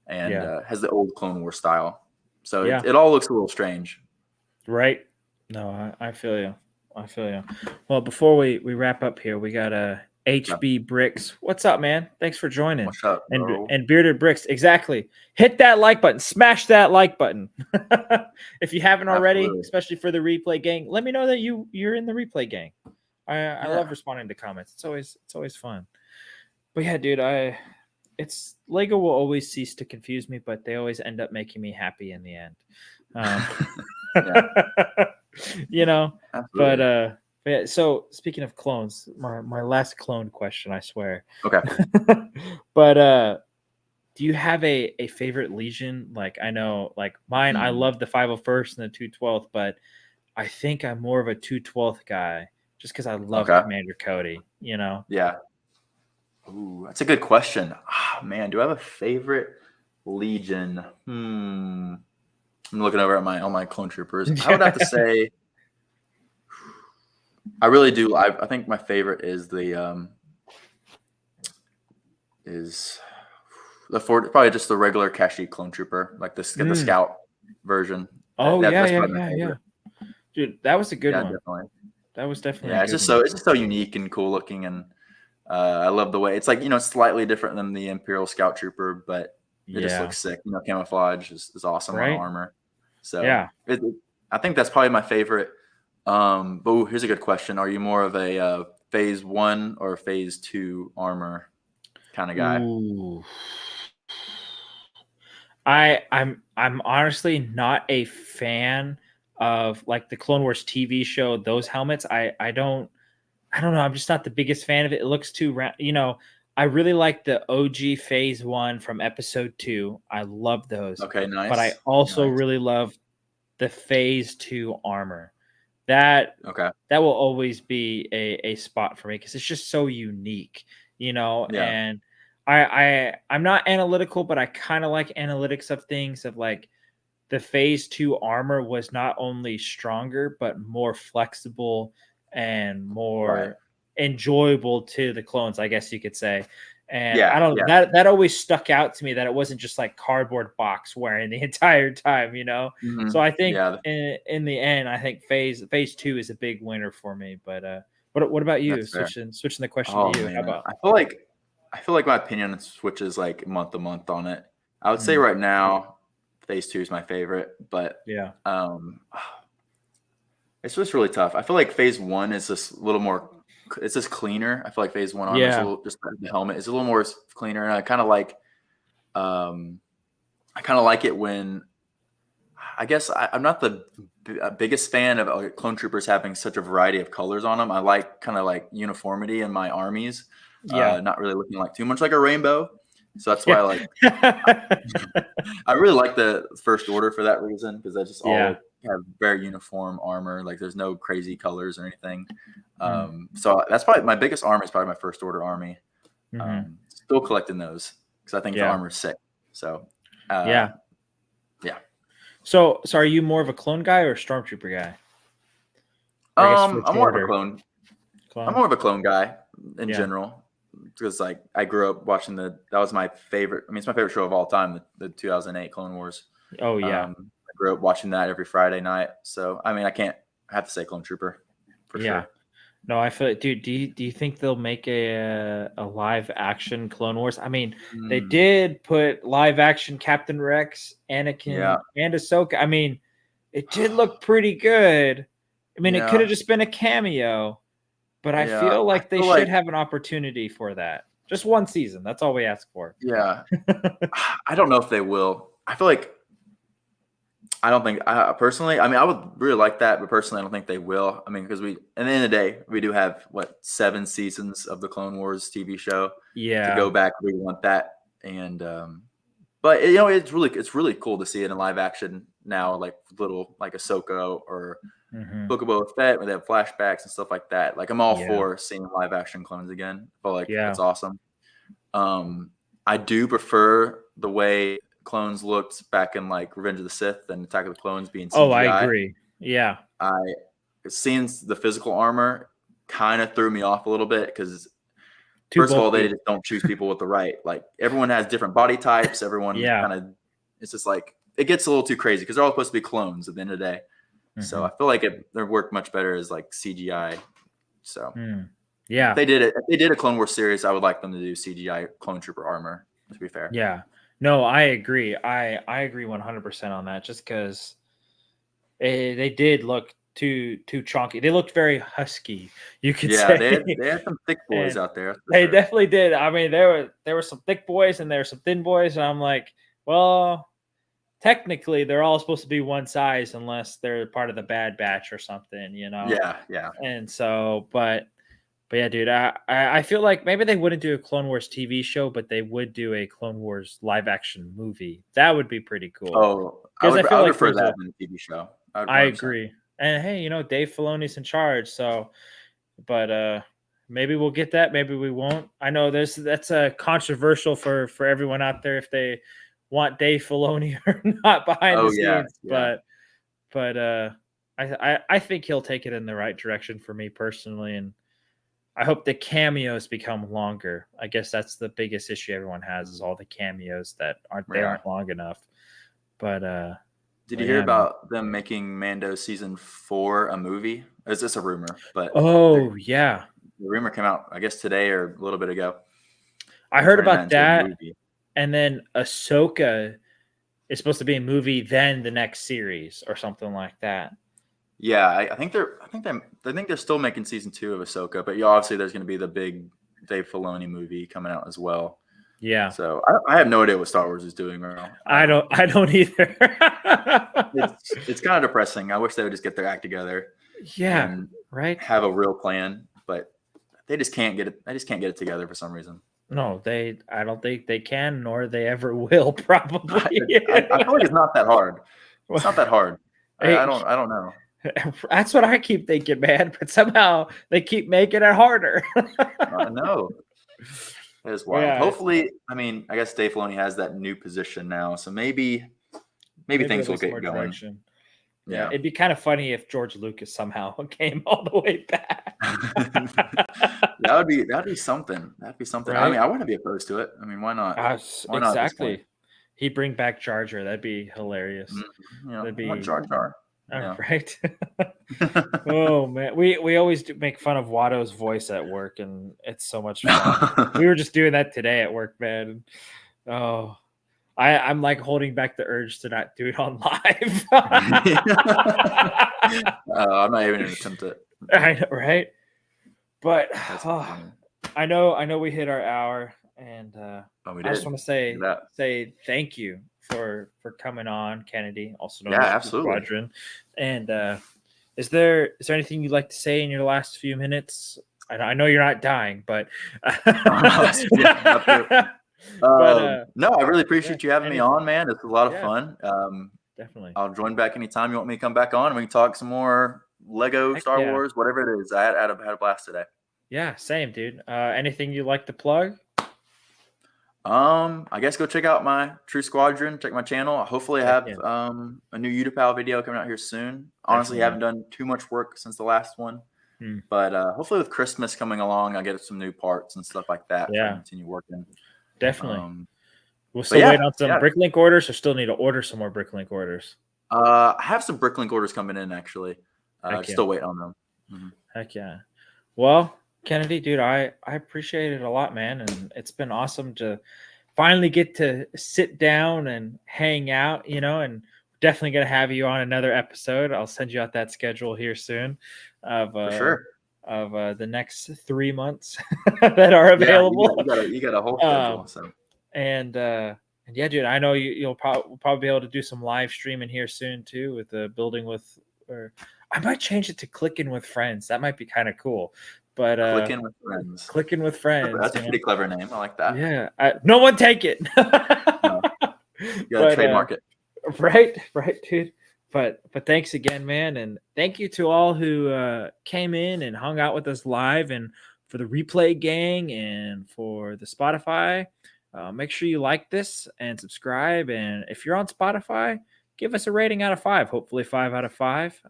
and Yeah. has the old Clone War style. So Yeah. it all looks a little strange. Right. No, I feel you. I feel you. Well, before we wrap up here, we got a Yeah. HB Bricks. What's up, man? Thanks for joining. What's up, bro? And Bearded Bricks, exactly. Hit that like button. Smash that like button. If you haven't already, Absolutely. especially for the replay gang, let me know that you're in the replay gang. I love Yeah. responding to comments. It's always fun. But yeah, dude, it's Lego will always cease to confuse me, but they always end up making me happy in the end. Um, Yeah. you know, but Absolutely. yeah, so speaking of clones, my last clone question, I swear. Okay. But do you have a favorite Legion? Like I know like mine, I Hmm. love the 501st and the 212th, but I think I'm more of a 212th guy just because I love Okay. Commander Cody. Yeah. Ooh, that's a good question. Ah, man, do I have a favorite Legion? I'm looking over at my clone troopers. I would have to say I really do. I think my favorite is the Ford, probably just the regular Kashyyyk clone trooper, like the Mm. scout version. Oh yeah, That's yeah, probably my yeah, yeah. favorite. Dude, that was a good Yeah, one. definitely. That was definitely a Yeah, good one. it's just so unique and cool looking, and I love the way it's like slightly different than the Imperial Scout Trooper, but it just Yeah. looks sick. Camouflage is awesome on Right? armor. So Yeah. I think that's probably my favorite. But here's a good question: are you more of a phase 1 or phase 2 armor kind of guy? Ooh. I'm honestly not a fan of like the Clone Wars TV show, those helmets. I don't know. I'm just not the biggest fan of it. It looks too round. I really like the OG Phase 1 from Episode 2. I love those, Okay, but I nice, also nice. really love the Phase 2 armor. That Okay, that will always be a spot for me because it's just so unique, yeah, and I'm not analytical, but I kind of like analytics of things of like the Phase 2 armor was not only stronger but more flexible and more enjoyable to the clones, I guess you could say. And I don't know, that always stuck out to me, that it wasn't just like cardboard box wearing the entire time, you know. Mhm. So I think Yeah. in the end, I think Phase 2 is a big winner for me. But what about you? That's fair. Switching the question Oh to you. How man, about? I feel like my opinion switches like month to month on it. I would say Mm, right now, Phase 2 is my favorite, but yeah. um, it's just really tough. I feel like Phase 1 is just a little more. It's just cleaner. I feel like Phase 1 armor is a Yeah. little, just the helmet is a little more cleaner, and I kind of like. I kind of like it when. I guess I'm not the biggest fan of clone troopers having such a variety of colors on them. I like kind of like uniformity in my armies, Yeah. not really looking like too much like a rainbow. So that's why Yeah. I like. I really like the First Order for that reason, because they just all have very uniform armor. Like there's no crazy colors or anything. So that's probably my biggest army is probably my First Order army. Still collecting those because I think the armor is sick. So yeah. Yeah. So are you more of a clone guy or a stormtrooper guy? I'm more of a clone. I'm more of a clone guy in Yeah. general, because like I grew up watching that was my favorite. I mean, it's my favorite show of all time, the 2008 Clone Wars. Oh yeah. I grew up watching that every Friday night. So I mean, I have to say Clone Trooper for sure. No, I feel, dude. Do you think they'll make a live action Clone Wars? I mean, they did put live action Captain Rex, Anakin, and Ahsoka. I mean, it did look pretty good. I mean, it could have just been a cameo, but I feel like they should have an opportunity for that. Just one season. That's all we ask for. Yeah. I don't know if they will. I feel like I don't think personally. I mean, I would really like that, but personally, I don't think they will. I mean, because at the end of the day, we do have 7 seasons of the Clone Wars TV show. Yeah. To go back, we want that, and but it's really cool to see it in live action now, like little like Ahsoka or Book of Boba Fett, where they have flashbacks and stuff like that. Like I'm all for seeing live action clones again. I feel like it's awesome. I do prefer the way clones looked back in like Revenge of the Sith and Attack of the Clones being CGI. Oh, I agree. Yeah. Seeing the physical armor kind of threw me off a little bit, because first of all, they just don't choose people with the right. Like everyone has different body types. Everyone kind of, it's just like it gets a little too crazy because they're all supposed to be clones at the end of the day. So I feel like their work much better as like CGI. So yeah, if they did a Clone Wars series, I would like them to do CGI Clone Trooper armor, to be fair. Yeah. No, I agree. I agree 100% on that, just because they did look too chunky. They looked very husky, you could say. They had some thick boys out there. They definitely did. I mean, there were some thick boys and there were some thin boys, and I'm like, well, technically they're all supposed to be one size unless they're part of the Bad Batch or something, you know? Yeah. And so, but yeah, dude, I feel like maybe they wouldn't do a Clone Wars TV show, but they would do a Clone Wars live action movie. That would be pretty cool. Oh, I would prefer that than a TV show. I agree. And hey, Dave Filoni's in charge, so but maybe we'll get that, maybe we won't. I know that's a controversial for everyone out there if they want Dave Filoni or not behind the scenes. Yeah. But I think he'll take it in the right direction for me personally, and I hope the cameos become longer. I guess that's the biggest issue everyone has, is all the cameos that aren't long enough. But did you hear about them making Mando season 4 a movie? Is this a rumor? But yeah, the rumor came out, I guess, today or a little bit ago. I heard about that. And then Ahsoka is supposed to be a movie, then the next series or something like that. Yeah, I think they're still making season 2 of Ahsoka, but obviously there's going to be the big Dave Filoni movie coming out as well. Yeah. So I have no idea what Star Wars is doing right now. I don't either. it's kind of depressing. I wish they would just get their act together. Yeah. Right. Have a real plan, but they just can't get it. I just can't get it together for some reason. No, I don't think they can, nor they ever will. Probably. I feel like it's not that hard. It's not that hard. I don't know. That's what I keep thinking, man. But somehow they keep making it harder. I know. It is wild. Yeah, hopefully, I mean, I guess Dave Filoni has that new position now, so maybe maybe Maybe things at will least get more going. direction. Yeah, Yeah. it'd be kind of funny if George Lucas somehow came all the way back. That'd be something. That'd be something. I mean, Right? I wouldn't be opposed to it. I mean, why not? Why not at this point? Exactly. He'd bring back Jar Jar. That'd be hilarious. You know, That'd I want be Jar Jar. Yeah. right. Oh man, we always do make fun of Watto's voice at work, and it's so much fun. We were just doing that today at work, man. Oh, I'm like holding back the urge to not do it on live. I'm not even gonna attempt it. I know, right? But That's funny. I know we hit our hour, and Oh, we I just did. want to say Look at that. say thank you for coming on, Kennedy, also known Yeah, as True absolutely. Squadron. And is there anything you'd like to say in your last few minutes? I know you're not dying, but No, I really appreciate you having me on, man. It's a lot of fun. Definitely. I'll join back anytime you want me to come back on, and we can talk some more Lego, Star Wars, whatever it is. I had a blast today. Yeah, same, dude. Anything you'd like to plug? I guess go check out my True Squadron. Check my channel. Hopefully, I have a new Utapau video coming out here soon. Honestly, haven't done too much work since the last one, but hopefully, with Christmas coming along, I'll get some new parts and stuff like that. Yeah, continue working. Definitely. We'll still wait on some Bricklink orders, or still need to order some more Bricklink orders. I have some Bricklink orders coming in actually. Still waiting on them. Mm-hmm. Heck yeah. Well, Kennedy, dude, I appreciate it a lot, man, and it's been awesome to finally get to sit down and hang out, you know, and definitely gonna have you on another episode. I'll send you out that schedule here soon of for sure of the next 3 months that are available. You got a whole schedule. So and yeah, dude, I know you'll probably be able to do some live streaming here soon too with the building with, or I might change it to clicking with friends. That might be kind of cool. But clicking with friends. Clicking with friends. That's a pretty clever name. I like that. Yeah. No one take it. No. You gotta trademark it. Right, dude. But thanks again, man, and thank you to all who came in and hung out with us live, and for the replay gang and for the Spotify. Make sure you like this and subscribe, and if you're on Spotify, give us a rating out of 5. Hopefully 5 out of 5.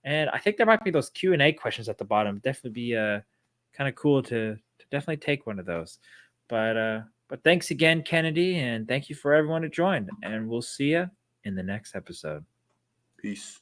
And I think there might be those Q&A questions at the bottom. Definitely be kind of cool to definitely take one of those. But thanks again, Kennedy, and thank you for everyone who joined. And we'll see you in the next episode. Peace.